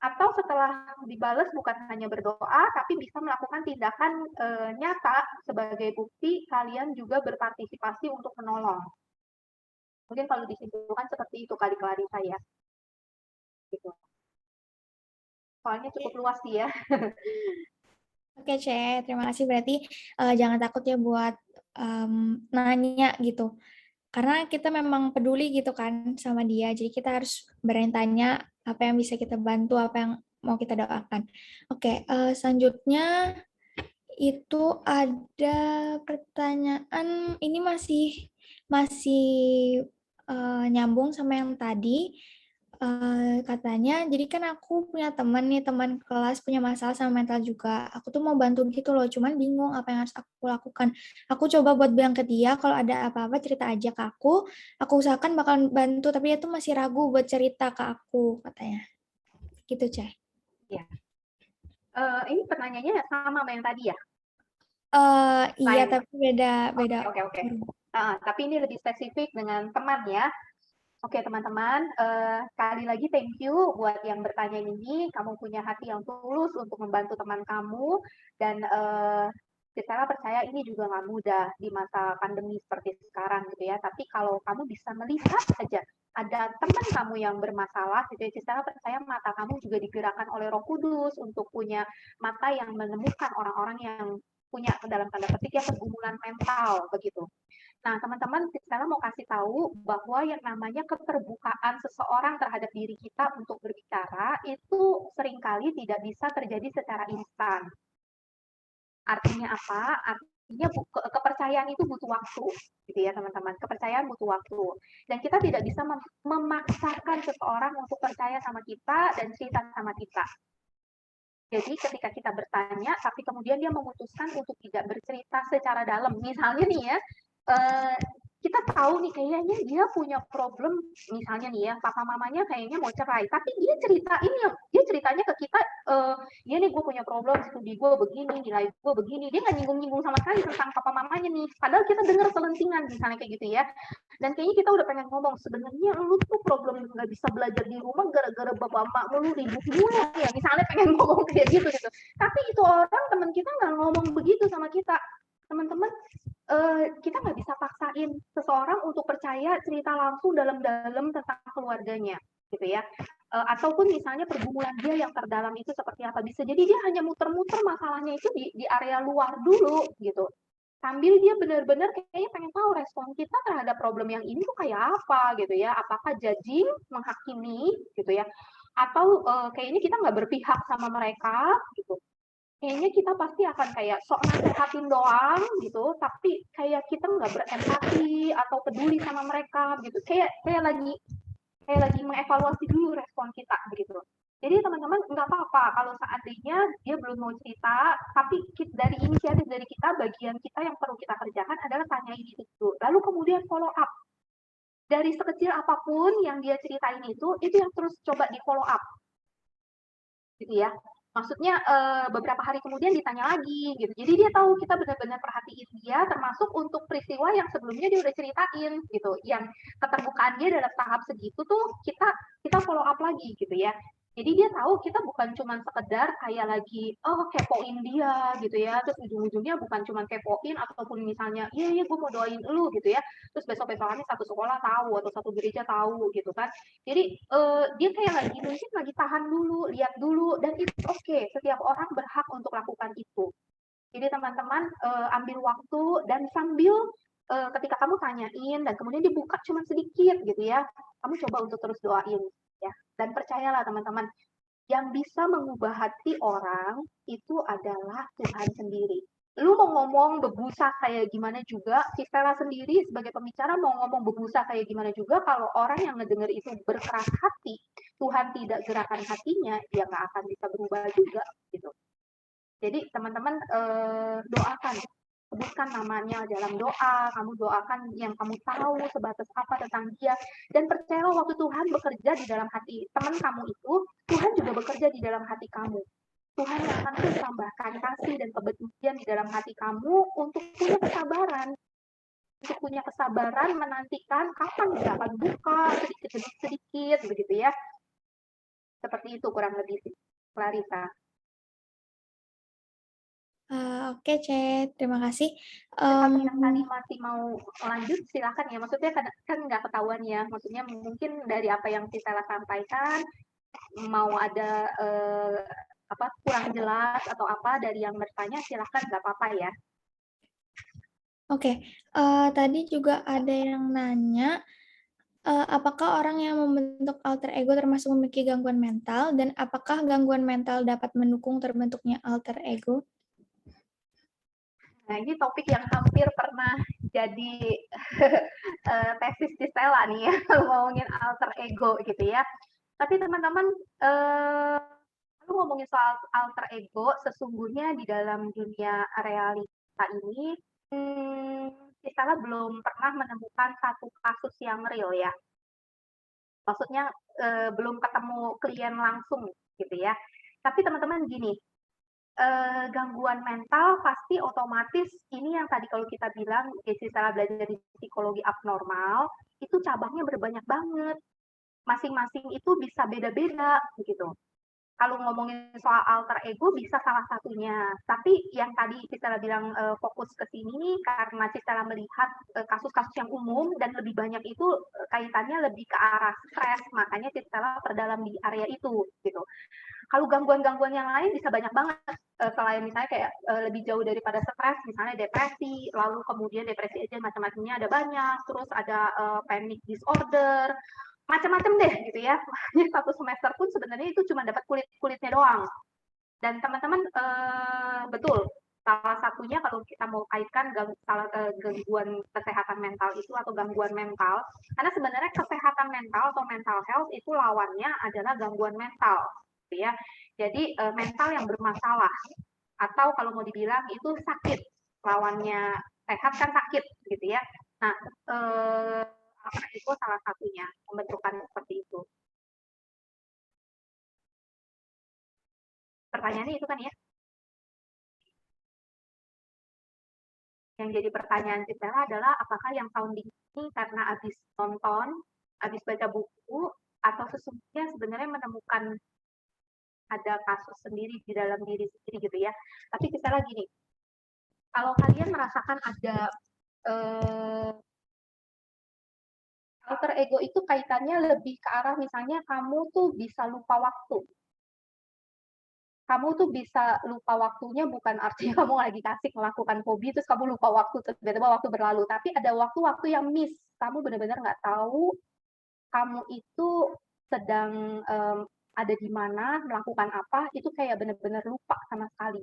Atau setelah dibales bukan hanya berdoa, tapi bisa melakukan tindakan nyata sebagai bukti kalian juga berpartisipasi untuk menolong. Mungkin kalau disimpulkan seperti itu kali Clarissa ya. Gitu. Soalnya cukup luas sih ya. Oke, Ce. Terima kasih. Berarti jangan takut ya buat nanya gitu. Karena kita memang peduli gitu kan sama dia, jadi kita harus berani tanya apa yang bisa kita bantu, apa yang mau kita doakan. Oke, selanjutnya itu ada pertanyaan, ini masih nyambung sama yang tadi. katanya, jadi kan aku punya teman nih, teman kelas punya masalah sama mental juga. Aku tuh mau bantu gitu loh, cuman bingung apa yang harus aku lakukan. Aku coba buat bilang ke dia kalau ada apa-apa cerita aja ke aku usahakan bakal bantu, tapi dia tuh masih ragu buat cerita ke aku katanya. Gitu, Ceh. Iya. Ini pertanyaannya sama yang tadi ya? Iya, tapi beda. Oke. Tapi ini lebih spesifik dengan teman ya. Oke teman-teman, sekali lagi thank you buat yang bertanya ini. Kamu punya hati yang tulus untuk membantu teman kamu, dan saya percaya ini juga nggak mudah di masa pandemi seperti sekarang gitu ya. Tapi kalau kamu bisa melihat saja ada teman kamu yang bermasalah gitu ya, saya percaya mata kamu juga digerakkan oleh Roh Kudus untuk punya mata yang menemukan orang-orang yang punya dalam tanda petik ya pergumulan mental begitu. Nah, teman-teman, saya mau kasih tahu bahwa yang namanya keterbukaan seseorang terhadap diri kita untuk berbicara itu seringkali tidak bisa terjadi secara instan. Artinya apa? Artinya kepercayaan itu butuh waktu, gitu ya teman-teman. Kepercayaan butuh waktu. Dan kita tidak bisa memaksakan seseorang untuk percaya sama kita dan cerita sama kita. Jadi ketika kita bertanya, tapi kemudian dia memutuskan untuk tidak bercerita secara dalam. Misalnya nih ya, kita tahu nih kayaknya dia punya problem, misalnya nih ya, papa mamanya kayaknya mau cerai, tapi dia ceritanya ke kita, ya nih gue punya problem, studi gue begini, nilai gue begini, dia nggak nyinggung-nyinggung sama sekali tentang papa mamanya nih, padahal kita dengar selentingan misalnya kayak gitu ya, dan kayaknya kita udah pengen ngomong, sebenarnya lu tuh problem nggak bisa belajar di rumah gara-gara bapak mak lu ribut mulu ya, misalnya pengen ngomong kayak gitu, tapi itu orang teman kita nggak ngomong begitu sama kita, teman-teman. Kita nggak bisa paksain seseorang untuk percaya cerita langsung dalam-dalam tentang keluarganya, gitu ya. Ataupun misalnya pergumulan dia yang terdalam itu seperti apa, bisa jadi dia hanya muter-muter masalahnya itu di area luar dulu, gitu. Sambil dia benar-benar kayaknya pengen tahu respon kita terhadap problem yang ini tuh kayak apa, gitu ya. Apakah judging, menghakimi, gitu ya. Atau kayaknya kita nggak berpihak sama mereka, gitu. Kayaknya kita pasti akan kayak sok nasehatin doang gitu, tapi kayak kita nggak berempati atau peduli sama mereka gitu. Kayak lagi mengevaluasi dulu respon kita begitu. Jadi teman-teman nggak apa-apa kalau seandainya dia belum mau cerita, tapi dari inisiatif dari kita, bagian kita yang perlu kita kerjakan adalah tanyain itu dulu. Lalu kemudian follow up. Dari sekecil apapun yang dia ceritain itu yang terus coba di follow up. Gitu ya. Maksudnya beberapa hari kemudian ditanya lagi gitu. Jadi dia tahu kita benar-benar perhatiin dia, termasuk untuk peristiwa yang sebelumnya dia udah ceritain gitu. Yang keterbukaan dia dalam tahap segitu tuh kita follow up lagi gitu ya. Jadi dia tahu kita bukan cuma sekedar kayak lagi kepoin dia gitu ya. Terus ujung-ujungnya bukan cuma kepoin ataupun misalnya iya gue mau doain lu gitu ya. Terus besok-besokannya satu sekolah tahu atau satu gereja tahu gitu kan. Jadi dia kayak mungkin lagi tahan dulu, lihat dulu, dan itu oke. Setiap orang berhak untuk lakukan itu. Jadi teman-teman ambil waktu dan sambil ketika kamu tanyain dan kemudian dibuka cuma sedikit gitu ya, kamu coba untuk terus doain ya. Dan percayalah teman-teman, yang bisa mengubah hati orang itu adalah Tuhan sendiri. Lu mau ngomong bebusa kayak gimana juga, si Stella sendiri sebagai pembicara mau ngomong bebusa kayak gimana juga, kalau orang yang ngedenger itu berkeras hati, Tuhan tidak gerakkan hatinya, dia nggak akan bisa berubah juga gitu. Jadi teman-teman doakan, sebutkan namanya dalam doa, kamu doakan yang kamu tahu sebatas apa tentang dia, dan percayalah waktu Tuhan bekerja di dalam hati teman kamu itu, Tuhan juga bekerja di dalam hati kamu. Tuhan akan tambahkan kasih dan kebetulan di dalam hati kamu untuk punya kesabaran menantikan kapan dia akan buka sedikit begitu ya. Seperti itu kurang lebih, Clarissa. Oke, Cek. Terima kasih. Kalau yang tadi masih mau lanjut, silakan ya. Maksudnya kan nggak ketahuan ya. Maksudnya mungkin dari apa yang Stella sampaikan, mau ada kurang jelas atau apa dari yang bertanya, silakan, nggak apa-apa ya. Oke. Tadi juga ada yang nanya, apakah orang yang membentuk alter ego termasuk memiliki gangguan mental, dan apakah gangguan mental dapat mendukung terbentuknya alter ego? Nah, ini topik yang hampir pernah jadi tesis di Stella nih ya, ngomongin alter ego gitu ya. Tapi teman-teman, kalau ngomongin soal alter ego, sesungguhnya di dalam dunia realita ini, kita belum pernah menemukan satu kasus yang real ya. Maksudnya belum ketemu klien langsung gitu ya. Tapi teman-teman gini, gangguan mental pasti otomatis ini yang tadi kalau kita bilang setelah belajar di psikologi abnormal, itu cabangnya berbanyak banget. Masing-masing itu bisa beda-beda begitu. Kalau ngomongin soal alter ego bisa salah satunya. Tapi yang tadi Cistela bilang fokus ke sini karena Cistela melihat kasus-kasus yang umum dan lebih banyak itu kaitannya lebih ke arah stres, makanya Cistela perdalam di area itu gitu. Kalau gangguan-gangguan yang lain bisa banyak banget selain misalnya kayak lebih jauh daripada stres, misalnya depresi, lalu kemudian depresi aja macam-macamnya ada banyak, terus ada panic disorder, macam-macam deh gitu ya. Makanya satu semester pun sebenarnya itu cuma dapat kulit-kulitnya doang. Dan teman-teman betul, salah satunya kalau kita mau kaitkan gangguan kesehatan mental itu atau gangguan mental, karena sebenarnya kesehatan mental atau mental health itu lawannya adalah gangguan mental, gitu ya. Jadi mental yang bermasalah atau kalau mau dibilang itu sakit, lawannya sehat kan sakit, gitu ya. Nah, itu salah satunya pembentukan seperti itu. Pertanyaannya itu kan ya. Yang jadi pertanyaan kita adalah apakah yang sounding ini karena habis nonton, habis baca buku, atau sesungguhnya sebenarnya menemukan ada kasus sendiri di dalam diri sendiri gitu ya. Tapi kita lagi nih, kalau kalian merasakan ada alter ego itu kaitannya lebih ke arah misalnya kamu tuh bisa lupa waktu. Kamu tuh bisa lupa waktunya bukan artinya kamu lagi kasih melakukan hobi terus kamu lupa waktu tiba-tiba waktu berlalu, tapi ada waktu-waktu yang miss. Kamu benar-benar nggak tahu kamu itu sedang ada di mana, melakukan apa, itu kayak benar-benar lupa sama sekali.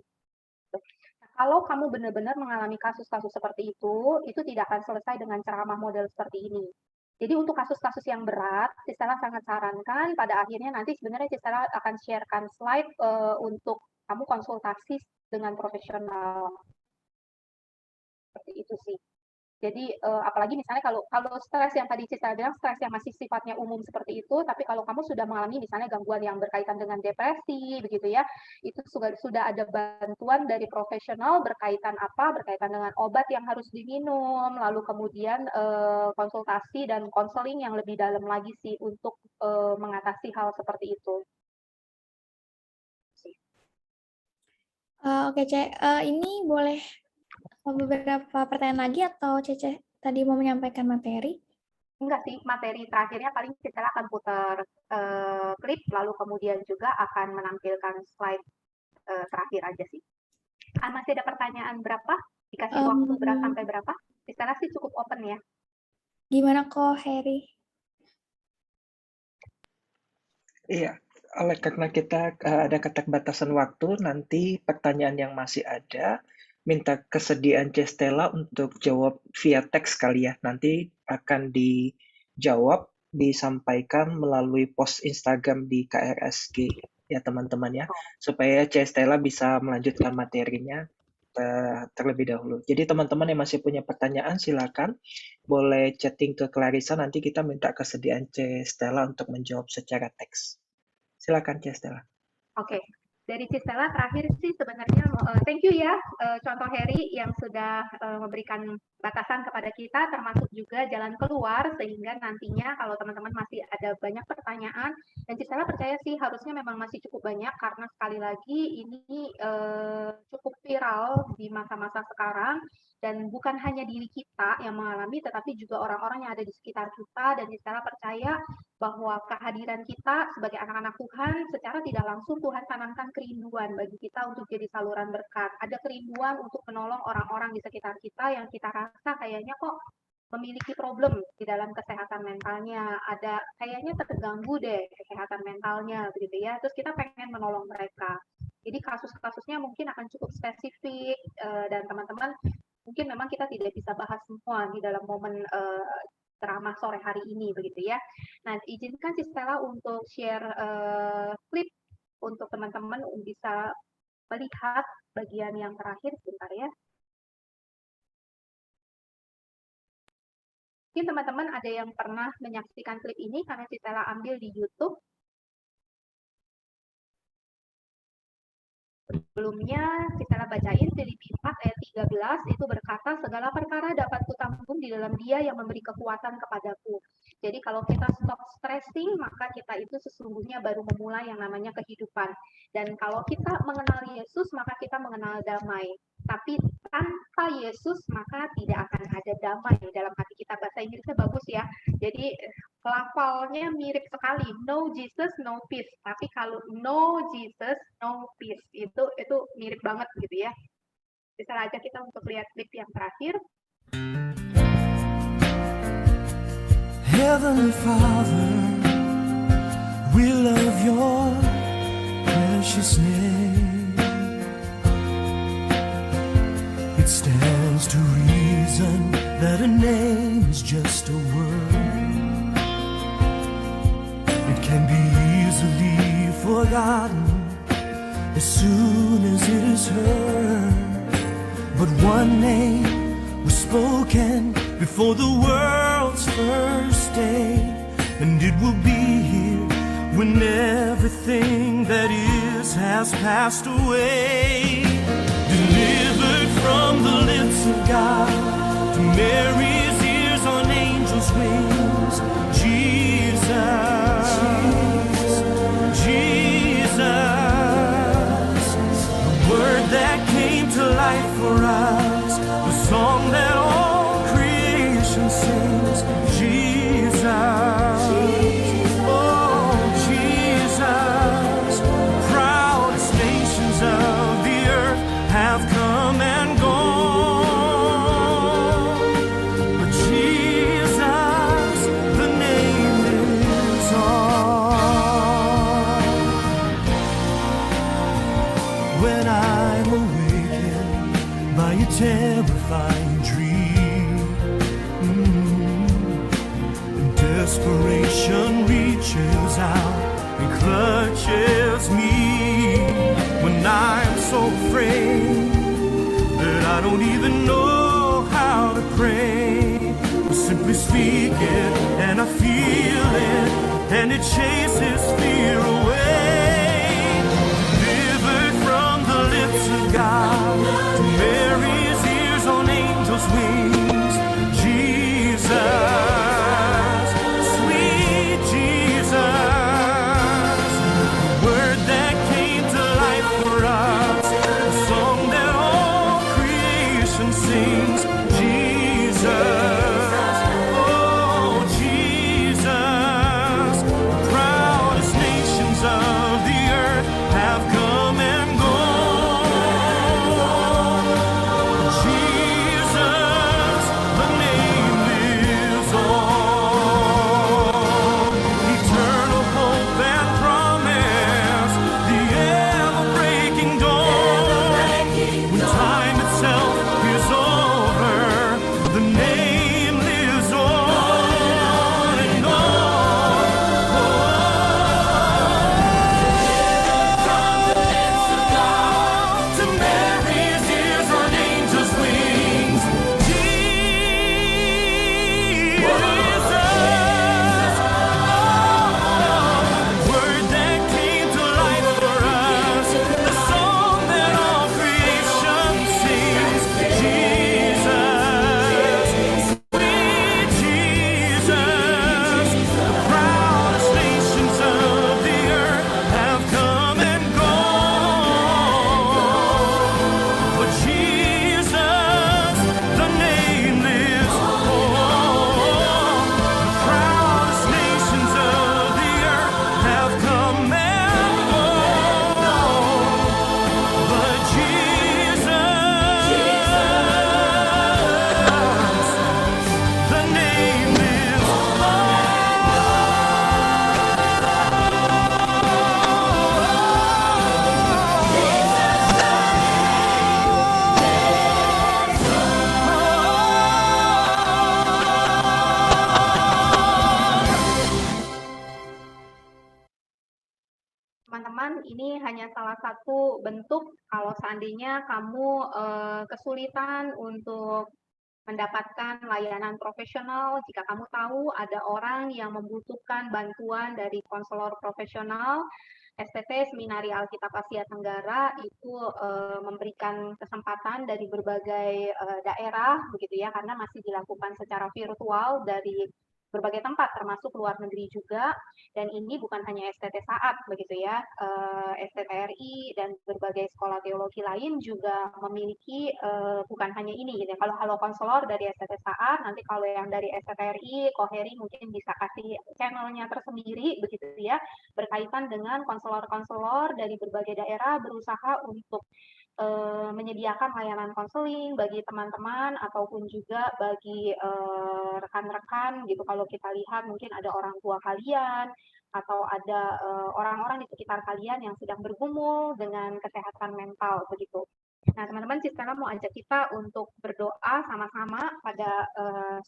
Nah, kalau kamu benar-benar mengalami kasus-kasus seperti itu tidak akan selesai dengan ceramah model seperti ini. Jadi untuk kasus-kasus yang berat, Cistela sangat sarankan pada akhirnya nanti sebenarnya Cistela akan sharekan slide untuk kamu konsultasi dengan profesional. Seperti itu sih. Jadi apalagi misalnya kalau stres yang tadi Cistela bilang, stres yang masih sifatnya umum seperti itu, tapi kalau kamu sudah mengalami misalnya gangguan yang berkaitan dengan depresi, begitu ya, itu sudah ada bantuan dari profesional berkaitan dengan obat yang harus diminum, lalu kemudian konsultasi dan konseling yang lebih dalam lagi sih untuk mengatasi hal seperti itu. Oke, Cek. Ini boleh beberapa pertanyaan lagi atau Cece tadi mau menyampaikan materi? Enggak sih, materi terakhirnya paling kita akan putar klip, lalu kemudian juga akan menampilkan slide terakhir aja sih. Masih ada pertanyaan berapa? Dikasih waktu berapa sampai berapa? Di sana sih cukup open ya. Gimana kok, Heri? Iya, oleh karena kita ada keterbatasan waktu, nanti pertanyaan yang masih ada, minta kesediaan Cistela untuk jawab via teks kali ya. Nanti akan dijawab, disampaikan melalui post Instagram di KRSG ya teman-teman ya, supaya Cistela bisa melanjutkan materinya terlebih dahulu. Jadi teman-teman yang masih punya pertanyaan silakan boleh chatting ke Clarissa, nanti kita minta kesediaan Cistela untuk menjawab secara teks. Silakan Cistela. Oke. Dari Cistela terakhir sih sebenarnya thank you ya contoh Heri yang sudah memberikan batasan kepada kita termasuk juga jalan keluar sehingga nantinya kalau teman-teman masih ada banyak pertanyaan dan Cistela percaya sih harusnya memang masih cukup banyak karena sekali lagi ini cukup viral di masa-masa sekarang dan bukan hanya diri kita yang mengalami tetapi juga orang-orang yang ada di sekitar kita dan Cistela percaya bahwa kehadiran kita sebagai anak-anak Tuhan secara tidak langsung Tuhan tanamkan kerinduan bagi kita untuk jadi saluran berkat. Ada kerinduan untuk menolong orang-orang di sekitar kita yang kita rasa kayaknya kok memiliki problem di dalam kesehatan mentalnya. Ada kayaknya terganggu deh kesehatan mentalnya begitu ya. Terus kita pengen menolong mereka. Jadi kasus-kasusnya mungkin akan cukup spesifik dan teman-teman mungkin memang kita tidak bisa bahas semua di dalam momen ceramah sore hari ini begitu ya. Nah, izinkan si Stella untuk share klip untuk teman-teman bisa melihat bagian yang terakhir sebentar ya. Mungkin teman-teman ada yang pernah menyaksikan klip ini karena si Stella ambil di YouTube. Sebelumnya kita bacain Filipi 4 ayat 13 itu berkata segala perkara dapat kutampung di dalam Dia yang memberi kekuatan kepadaku. Jadi kalau kita stop stressing maka kita itu sesungguhnya baru memulai yang namanya kehidupan. Dan kalau kita mengenal Yesus maka kita mengenal damai. Tapi tanpa Yesus maka tidak akan ada damai dalam hati kita. Bahasa Inggrisnya bagus ya. Jadi lafalnya mirip sekali. No Jesus, no peace. Tapi kalau no Jesus, no peace. Itu mirip banget gitu ya. Bisa aja kita untuk lihat klip yang terakhir. Heavenly Father, we love your precious name. It stands to reason that a name is just a word. It can be easily forgotten as soon as it is heard. But one name was spoken before the world's first day, and it will be here when everything that is has passed away. Delivered from the lips of God to Mary's ears on angels' wings, Jesus, Jesus, the word that came to life for us, the song that all creation sings, Jesus, oh Jesus, proudest nations of the earth have come and gone, but Jesus, the name lives on. When I'm awakened by a terrifying dream, and desperation reaches out and clutches me, when I'm so afraid that I don't even know how to pray, I simply speak it and I feel it, and it chases fear away. Delivered from the lips of God to Mary's ears on angels' wings, Jesus, sweet Jesus, the word that came to life for us, the song that all creation sings, Jesus, oh Jesus, proud teman-teman, ini hanya salah satu bentuk kalau seandainya kamu kesulitan untuk mendapatkan layanan profesional. Jika kamu tahu ada orang yang membutuhkan bantuan dari konselor profesional, STT Seminari Alkitab Asia Tenggara itu memberikan kesempatan dari berbagai daerah, begitu ya, karena masih dilakukan secara virtual dari berbagai tempat, termasuk luar negeri juga. Dan ini bukan hanya STT Saat, begitu ya, STTRI dan berbagai sekolah teologi lain juga memiliki bukan hanya ini, gitu ya. Kalau Halo Konselor dari STT Saat, nanti kalau yang dari STTRI, Koheri mungkin bisa kasih channelnya tersendiri, begitu ya, berkaitan dengan konselor-konselor dari berbagai daerah berusaha untuk menyediakan layanan konseling bagi teman-teman ataupun juga bagi rekan-rekan gitu. Kalau kita lihat mungkin ada orang tua kalian atau ada orang-orang di sekitar kalian yang sedang bergumul dengan kesehatan mental begitu. Nah, teman-teman, Cistella mau ajak kita untuk berdoa sama-sama pada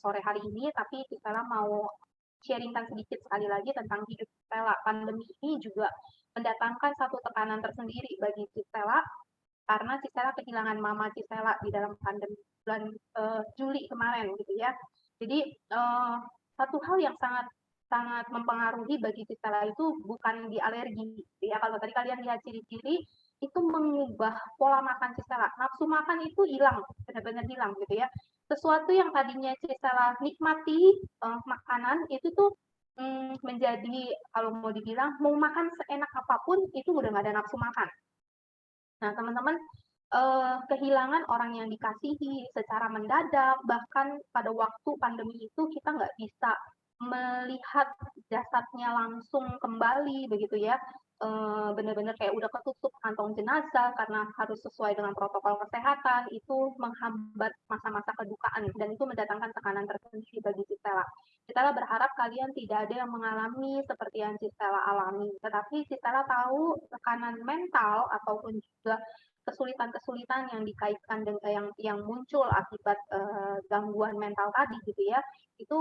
sore hari ini, tapi Cistella mau sharingkan sedikit sekali lagi tentang hidup Cistella. Pandemi ini juga mendatangkan satu tekanan tersendiri bagi Cistella, karena Cistella kehilangan mama Cistella di dalam pandemi bulan Juli kemarin gitu ya. Jadi satu hal yang sangat mempengaruhi bagi Cistella itu bukan di alergi gitu ya. Kalau tadi kalian lihat ciri-ciri itu mengubah pola makan Cistella. Nafsu makan itu hilang, benar-benar hilang gitu ya. Sesuatu yang tadinya Cistella nikmati makanan itu tuh menjadi, kalau mau dibilang mau makan seenak apapun itu udah nggak ada nafsu makan. Nah, teman-teman, kehilangan orang yang dikasihi secara mendadak, bahkan pada waktu pandemi itu kita nggak bisa melihat jasadnya langsung kembali, begitu ya. Benar-benar kayak udah ketutup kantong jenazah karena harus sesuai dengan protokol kesehatan, itu menghambat masa-masa kedukaan, dan itu mendatangkan tekanan tersendiri bagi Cistella. Cistella berharap kalian tidak ada yang mengalami seperti yang Cistella alami, tetapi Cistella tahu tekanan mental ataupun juga kesulitan-kesulitan yang dikaitkan dengan yang muncul akibat gangguan mental tadi gitu ya, itu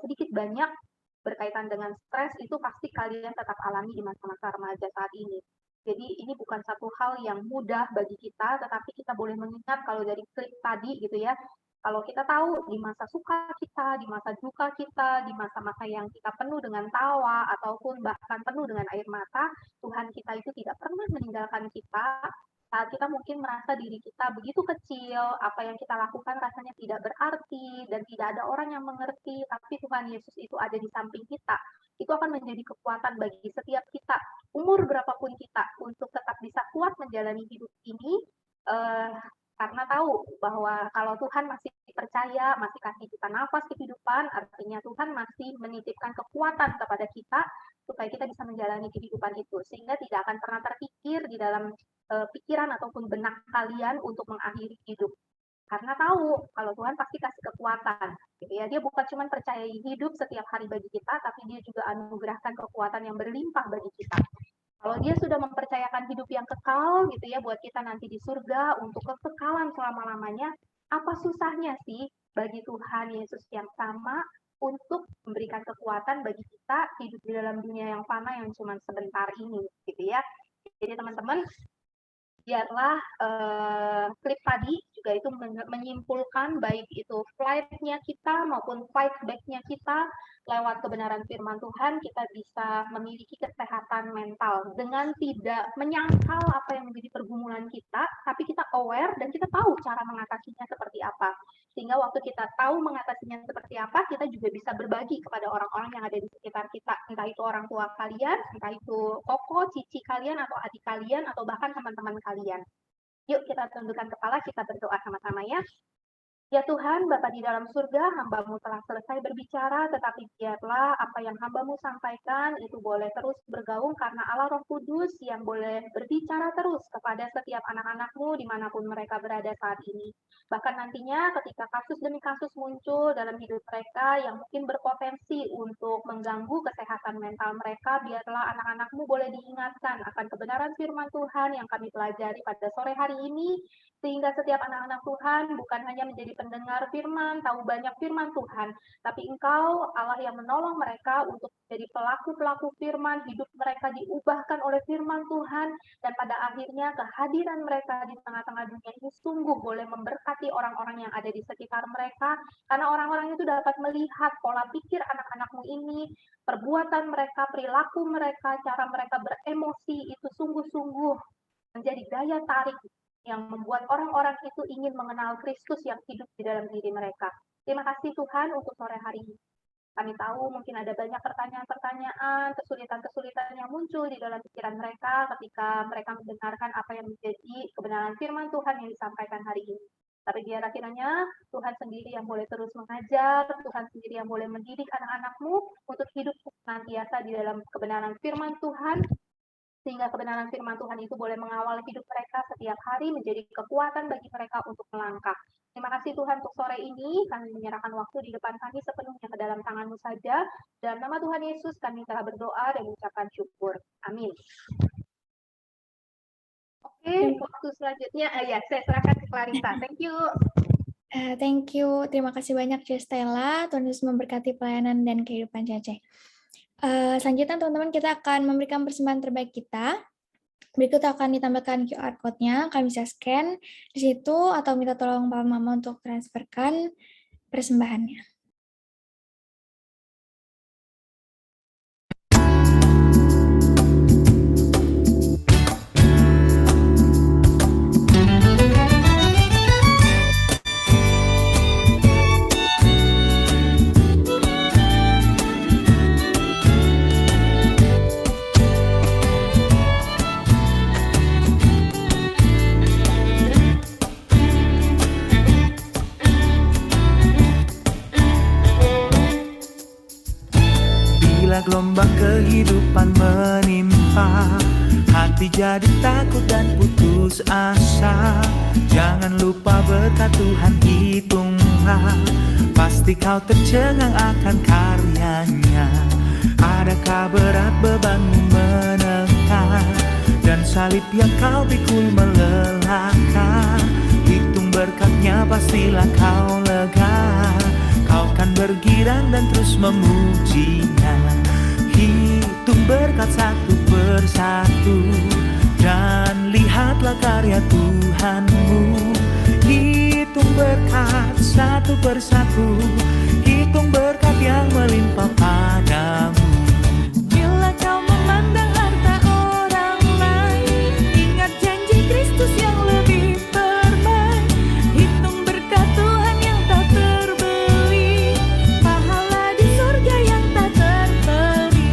sedikit banyak berkaitan dengan stres, itu pasti kalian tetap alami di masa-masa remaja saat ini. Jadi ini bukan satu hal yang mudah bagi kita, tetapi kita boleh mengingat kalau dari klip tadi gitu ya, kalau kita tahu di masa suka kita, di masa duka kita, di masa-masa yang kita penuh dengan tawa ataupun bahkan penuh dengan air mata, Tuhan kita itu tidak pernah meninggalkan kita. Saat kita mungkin merasa diri kita begitu kecil, apa yang kita lakukan rasanya tidak berarti, dan tidak ada orang yang mengerti, tapi Tuhan Yesus itu ada di samping kita. Itu akan menjadi kekuatan bagi setiap kita, umur berapapun kita, untuk tetap bisa kuat menjalani hidup ini, karena tahu bahwa kalau Tuhan masih percaya, masih kasih kita nafas kehidupan, artinya Tuhan masih menitipkan kekuatan kepada kita, supaya kita bisa menjalani kehidupan itu, sehingga tidak akan pernah terpikir di dalam pikiran ataupun benak kalian untuk mengakhiri hidup. Karena tahu kalau Tuhan pasti kasih kekuatan, gitu ya. Dia bukan cuma percayai hidup setiap hari bagi kita, tapi dia juga anugerahkan kekuatan yang berlimpah bagi kita. Kalau dia sudah mempercayakan hidup yang kekal, gitu ya, buat kita nanti di surga untuk kekekalan selama-lamanya, apa susahnya sih bagi Tuhan Yesus yang sama untuk memberikan kekuatan bagi kita hidup di dalam dunia yang fana yang cuma sebentar ini, gitu ya. Jadi teman-teman, biarlah klip tadi juga itu menyimpulkan baik itu flight-nya kita maupun fight back-nya kita lewat kebenaran firman Tuhan, kita bisa memiliki kesehatan mental dengan tidak menyangkal apa yang menjadi pergumulan kita, tapi kita aware dan kita tahu cara mengatasinya seperti apa. Sehingga waktu kita tahu mengatasinya seperti apa, kita juga bisa berbagi kepada orang-orang yang ada di sekitar kita, entah itu orang tua kalian, entah itu koko, cici kalian, atau adik kalian, atau bahkan teman-teman kalian. Yuk kita tundukkan kepala, kita berdoa sama-sama ya. Ya Tuhan, Bapa di dalam surga, hamba-Mu telah selesai berbicara, tetapi biarlah apa yang hamba-Mu sampaikan itu boleh terus bergaung karena Allah Roh Kudus yang boleh berbicara terus kepada setiap anak-anak-Mu dimanapun mereka berada saat ini. Bahkan nantinya ketika kasus demi kasus muncul dalam hidup mereka yang mungkin berpotensi untuk mengganggu kesehatan mental mereka, biarlah anak-anak-Mu boleh diingatkan akan kebenaran firman Tuhan yang kami pelajari pada sore hari ini, Sehingga setiap anak-anak Tuhan bukan hanya menjadi pendengar firman, tahu banyak firman Tuhan, tapi Engkau Allah yang menolong mereka untuk menjadi pelaku-pelaku firman, hidup mereka diubahkan oleh firman Tuhan, dan pada akhirnya kehadiran mereka di tengah-tengah dunia ini sungguh boleh memberkati orang-orang yang ada di sekitar mereka, karena orang-orang itu dapat melihat pola pikir anak-anakmu ini, perbuatan mereka, perilaku mereka, cara mereka beremosi itu sungguh-sungguh menjadi daya tarik yang membuat orang-orang itu ingin mengenal Kristus yang hidup di dalam diri mereka. Terima kasih Tuhan untuk sore hari ini. Kami tahu mungkin ada banyak pertanyaan-pertanyaan, kesulitan-kesulitan yang muncul di dalam pikiran mereka ketika mereka mendengarkan apa yang menjadi kebenaran firman Tuhan yang disampaikan hari ini. Tapi biarlah kiranya Tuhan sendiri yang boleh terus mengajar, Tuhan sendiri yang boleh mendidik anak-anakmu untuk hidup senantiasa di dalam kebenaran firman Tuhan, sehingga kebenaran firman Tuhan itu boleh mengawal hidup mereka setiap hari, menjadi kekuatan bagi mereka untuk melangkah. Terima kasih Tuhan untuk sore ini, kami menyerahkan waktu di depan kami sepenuhnya ke dalam tangan-Mu saja. Dalam nama Tuhan Yesus kami telah berdoa dan mengucapkan syukur. Amin. Oke, waktu selanjutnya, saya serahkan ke Clarissa. Thank you. Thank you, terima kasih banyak Stella. Tuhan Yesus memberkati pelayanan dan kehidupan Cece. Selanjutnya teman-teman kita akan memberikan persembahan terbaik kita. Berikut akan ditambahkan QR code-nya, kalian bisa scan di situ atau minta tolong Papa Mama untuk transferkan persembahannya. Gelombang kehidupan menimpa, hati jadi takut dan putus asa. Jangan lupa berkat Tuhan hitunglah, pasti kau tercengang akan karyanya. Adakah berat bebanmu menengah, dan salib yang kau pikul melelahkan? Hitung berkatnya pastilah kau lega, kau kan bergirang dan terus memujinya. Hitung berkat satu persatu, dan lihatlah karya Tuhanmu. Hitung berkat satu persatu, hitung berkat yang melimpah padamu. Bila kau memandang harta orang lain, ingat janji Kristus yang lebih permai. Hitung berkat Tuhan yang tak terbeli, pahala di surga yang tak terperi.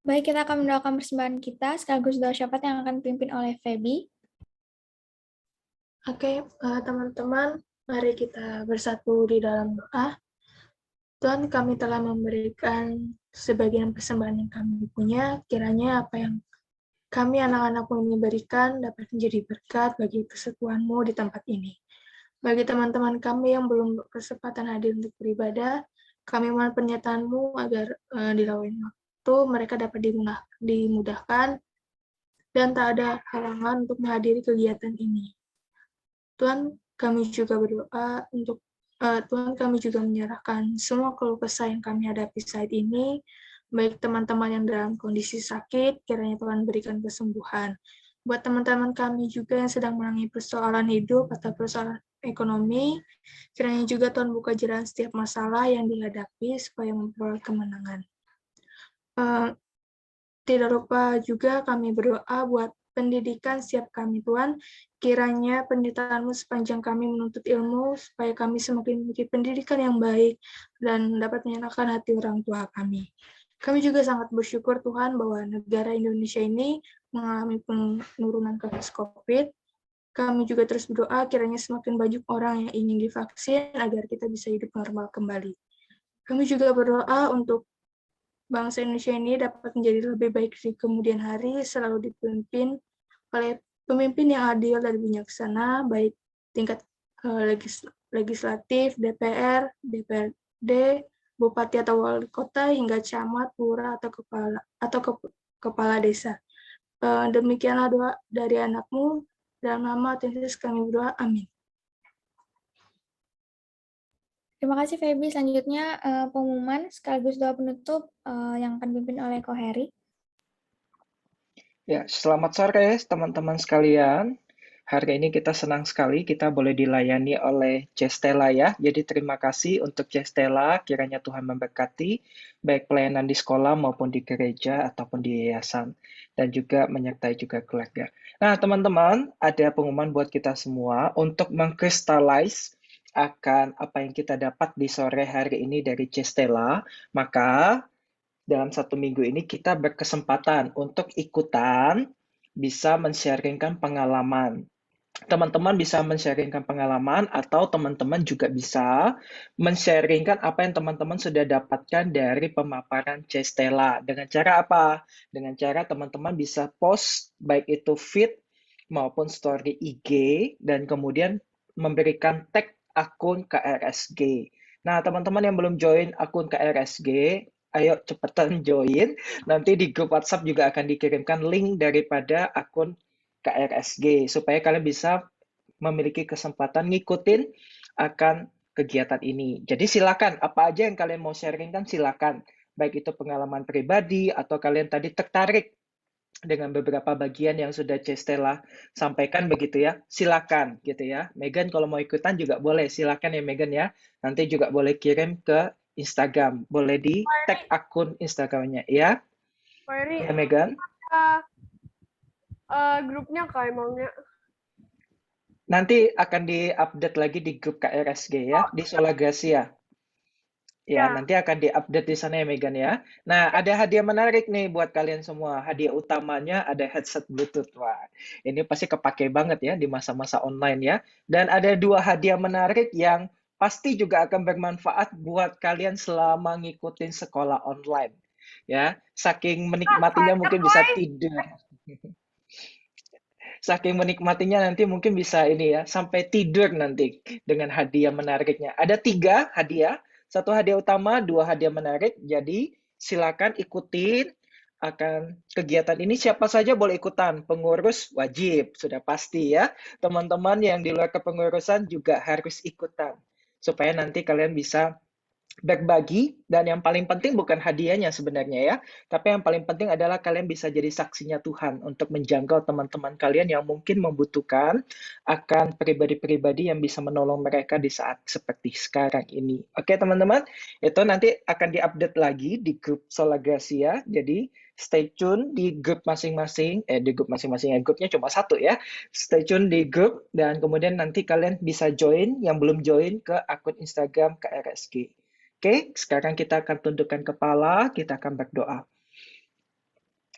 Baik, kita akan mendoakan persembahan kita sekaligus doa syafaat yang akan dipimpin oleh Feby. Oke, teman-teman, mari kita bersatu di dalam doa. Tuhan, kami telah memberikan sebagian persembahan yang kami punya, kiranya apa yang kami anak-anak-Mu ini berikan dapat menjadi berkat bagi persekutuan-Mu di tempat ini. Bagi teman-teman kami yang belum berkesempatan hadir untuk beribadah, kami mohon pernyataan-Mu agar di lain waktu mereka dapat dimudahkan dan tak ada halangan untuk menghadiri kegiatan ini. Tuhan, kami juga berdoa untuk Tuhan, kami juga menyerahkan semua keluh kesah yang kami hadapi saat ini, baik teman-teman yang dalam kondisi sakit, kiranya Tuhan berikan kesembuhan. Buat teman-teman kami juga yang sedang mengalami persoalan hidup atau persoalan ekonomi, kiranya juga Tuhan buka jalan setiap masalah yang dihadapi supaya memperoleh kemenangan. Tidak lupa juga kami berdoa buat pendidikan setiap kami, Tuhan. Kiranya penderitaan-Mu sepanjang kami menuntut ilmu, supaya kami semakin memiliki pendidikan yang baik dan dapat menyenangkan hati orang tua kami. Kami juga sangat bersyukur, Tuhan, bahwa negara Indonesia ini mengalami penurunan kasus COVID. Kami juga terus berdoa kiranya semakin banyak orang yang ingin divaksin agar kita bisa hidup normal kembali. Kami juga berdoa untuk bangsa Indonesia ini dapat menjadi lebih baik di kemudian hari, selalu dipimpin oleh pemimpin yang adil dan bijaksana, baik tingkat legislatif, DPR, DPRD, bupati atau wali kota, hingga camat, lurah atau kepala desa. Demikianlah doa dari anakmu, dalam nama Tuhan Yesus kami berdoa, amin. Terima kasih Feby. Selanjutnya pengumuman sekaligus doa penutup yang akan dipimpin oleh Ko Heri. Ya, selamat sore teman-teman sekalian. Hari ini kita senang sekali kita boleh dilayani oleh Cestella ya. Jadi terima kasih untuk Cestella, kiranya Tuhan memberkati baik pelayanan di sekolah maupun di gereja ataupun di yayasan dan juga menyertai juga keluarga. Nah, teman-teman, ada pengumuman buat kita semua untuk mengkristalize akan apa yang kita dapat di sore hari ini dari Cestella. Maka dalam 1 minggu ini kita berkesempatan untuk ikutan bisa men-sharingkan pengalaman. Teman-teman bisa men-sharingkan pengalaman atau teman-teman juga bisa men-sharingkan apa yang teman-teman sudah dapatkan dari pemaparan Cestella. Dengan cara apa? Dengan cara teman-teman bisa post baik itu feed maupun story IG dan kemudian memberikan tag akun KRSG. Nah, teman-teman yang belum join akun KRSG, ayo cepetan join. Nanti di grup WhatsApp juga akan dikirimkan link daripada akun KRSG supaya kalian bisa memiliki kesempatan ngikutin akan kegiatan ini. Jadi silakan apa aja yang kalian mau sharingkan silakan. Baik itu pengalaman pribadi atau kalian tadi tertarik dengan beberapa bagian yang sudah Cestella sampaikan begitu ya. Silakan gitu ya. Megan kalau mau ikutan juga boleh. Silakan ya Megan ya. Nanti juga boleh kirim ke Instagram. Boleh di tag akun Instagramnya ya. Ferry, Ya Megan. grupnya kayak emangnya. Nanti akan di-update lagi di grup KRSG ya, di Solagasia. Ya, nanti akan di-update di sana ya Megan ya. Nah, ada hadiah menarik nih buat kalian semua. Hadiah utamanya ada headset Bluetooth. Wah, ini pasti kepake banget ya di masa-masa online ya. Dan ada 2 hadiah menarik yang pasti juga akan bermanfaat buat kalian selama ngikutin sekolah online. Ya, saking menikmatinya mungkin bisa tidur. Saking menikmatinya nanti mungkin bisa ini ya, sampai tidur nanti dengan hadiah menariknya. Ada 3 hadiah, 1 hadiah utama, 2 hadiah menarik. Jadi silakan ikutin akan kegiatan ini. Siapa saja boleh ikutan, pengurus wajib, sudah pasti ya. Teman-teman yang di luar kepengurusan juga harus ikutan. Supaya nanti kalian bisa berbagi, dan yang paling penting bukan hadiahnya sebenarnya ya, tapi yang paling penting adalah kalian bisa jadi saksinya Tuhan untuk menjangkau teman-teman kalian yang mungkin membutuhkan akan pribadi-pribadi yang bisa menolong mereka di saat seperti sekarang ini. Oke teman-teman, itu nanti akan diupdate lagi di grup Solagasia, jadi stay tune di grup masing-masing, grupnya cuma 1 ya, stay tune di grup, dan kemudian nanti kalian bisa join, yang belum join ke akun Instagram KRSG. Oke, sekarang kita akan tundukkan kepala, kita akan berdoa.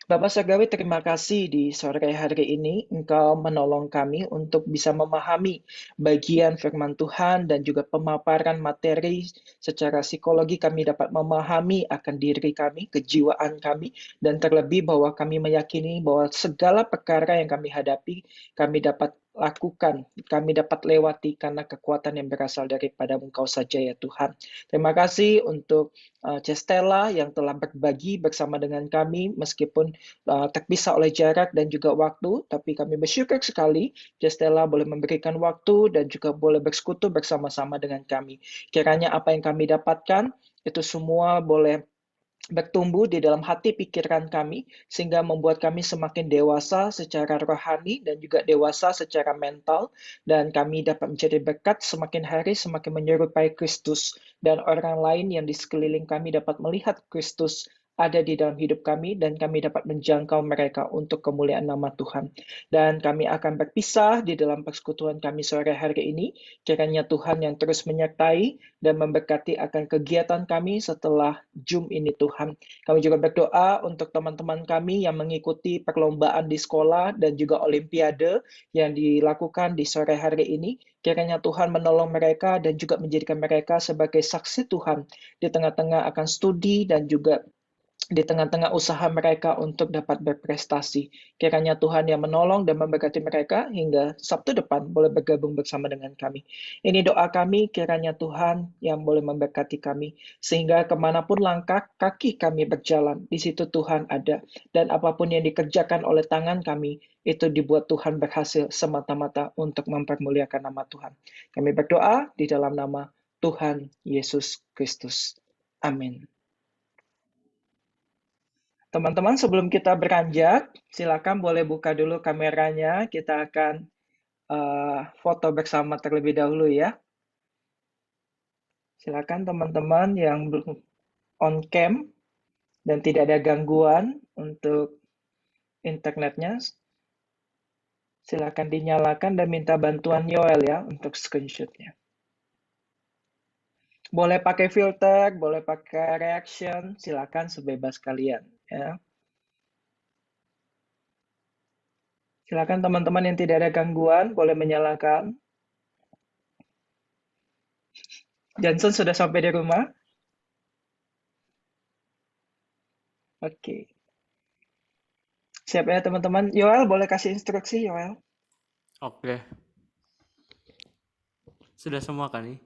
Bapak Surgawi, terima kasih di sore hari ini Engkau menolong kami untuk bisa memahami bagian firman Tuhan dan juga pemaparan materi secara psikologi. Kami dapat memahami akan diri kami, kejiwaan kami, dan terlebih bahwa kami meyakini bahwa segala perkara yang kami hadapi, kami dapat lakukan, kami dapat lewati karena kekuatan yang berasal daripada Engkau saja ya Tuhan. Terima kasih untuk Cestella yang telah berbagi bersama dengan kami meskipun terpisah oleh jarak dan juga waktu, tapi kami bersyukur sekali Cestella boleh memberikan waktu dan juga boleh bersekutu bersama-sama dengan kami. Kiranya apa yang kami dapatkan itu semua boleh bertumbuh di dalam hati pikiran kami sehingga membuat kami semakin dewasa secara rohani dan juga dewasa secara mental, dan kami dapat menjadi berkat semakin hari semakin menyerupai Kristus, dan orang lain yang di sekeliling kami dapat melihat Kristus ada di dalam hidup kami, dan kami dapat menjangkau mereka untuk kemuliaan nama Tuhan. Dan kami akan berpisah di dalam persekutuan kami sore hari ini. Kiranya Tuhan yang terus menyertai dan memberkati akan kegiatan kami setelah Zoom ini Tuhan. Kami juga berdoa untuk teman-teman kami yang mengikuti perlombaan di sekolah dan juga olimpiade yang dilakukan di sore hari ini. Kiranya Tuhan menolong mereka dan juga menjadikan mereka sebagai saksi Tuhan di tengah-tengah akan studi dan juga di tengah-tengah usaha mereka untuk dapat berprestasi. Kiranya Tuhan yang menolong dan memberkati mereka hingga Sabtu depan boleh bergabung bersama dengan kami. Ini doa kami, kiranya Tuhan yang boleh memberkati kami, sehingga kemanapun langkah kaki kami berjalan, di situ Tuhan ada. Dan apapun yang dikerjakan oleh tangan kami, itu dibuat Tuhan berhasil semata-mata untuk mempermuliakan nama Tuhan. Kami berdoa di dalam nama Tuhan Yesus Kristus. Amin. Teman-teman, sebelum kita beranjak, silakan boleh buka dulu kameranya. Kita akan foto bersama terlebih dahulu ya. Silakan teman-teman yang on cam dan tidak ada gangguan untuk internetnya. Silakan dinyalakan dan minta bantuan Yoel ya untuk screenshotnya. Boleh pakai filter, boleh pakai reaction, silakan sebebas kalian ya. Silakan teman-teman yang tidak ada gangguan boleh menyalakan. Johnson sudah sampai di rumah? Oke. Siap ya teman-teman. Yoel boleh kasih instruksi Yoel? Oke. Sudah semua kan nih?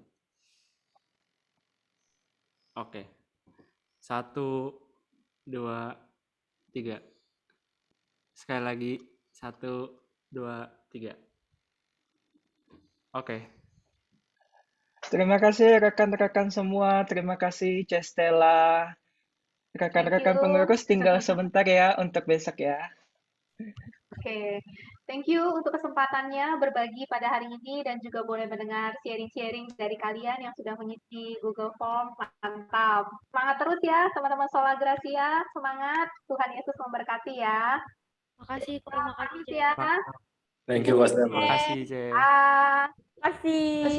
Oke. 1, 2, 3. Sekali lagi. 1, 2, 3. Oke. Terima kasih rekan-rekan semua. Terima kasih Cestella. Rekan-rekan pengurus tinggal sebentar ya untuk besok ya. Oke, thank you untuk kesempatannya berbagi pada hari ini dan juga boleh mendengar sharing-sharing dari kalian yang sudah mengisi Google Form. Mantap. Semangat terus ya teman-teman Sola Gracia. Semangat. Tuhan Yesus memberkati ya. Makasih, terima kasih. Ya. Thank you, Mas. Terima kasih, Ce. Ah. Makasih.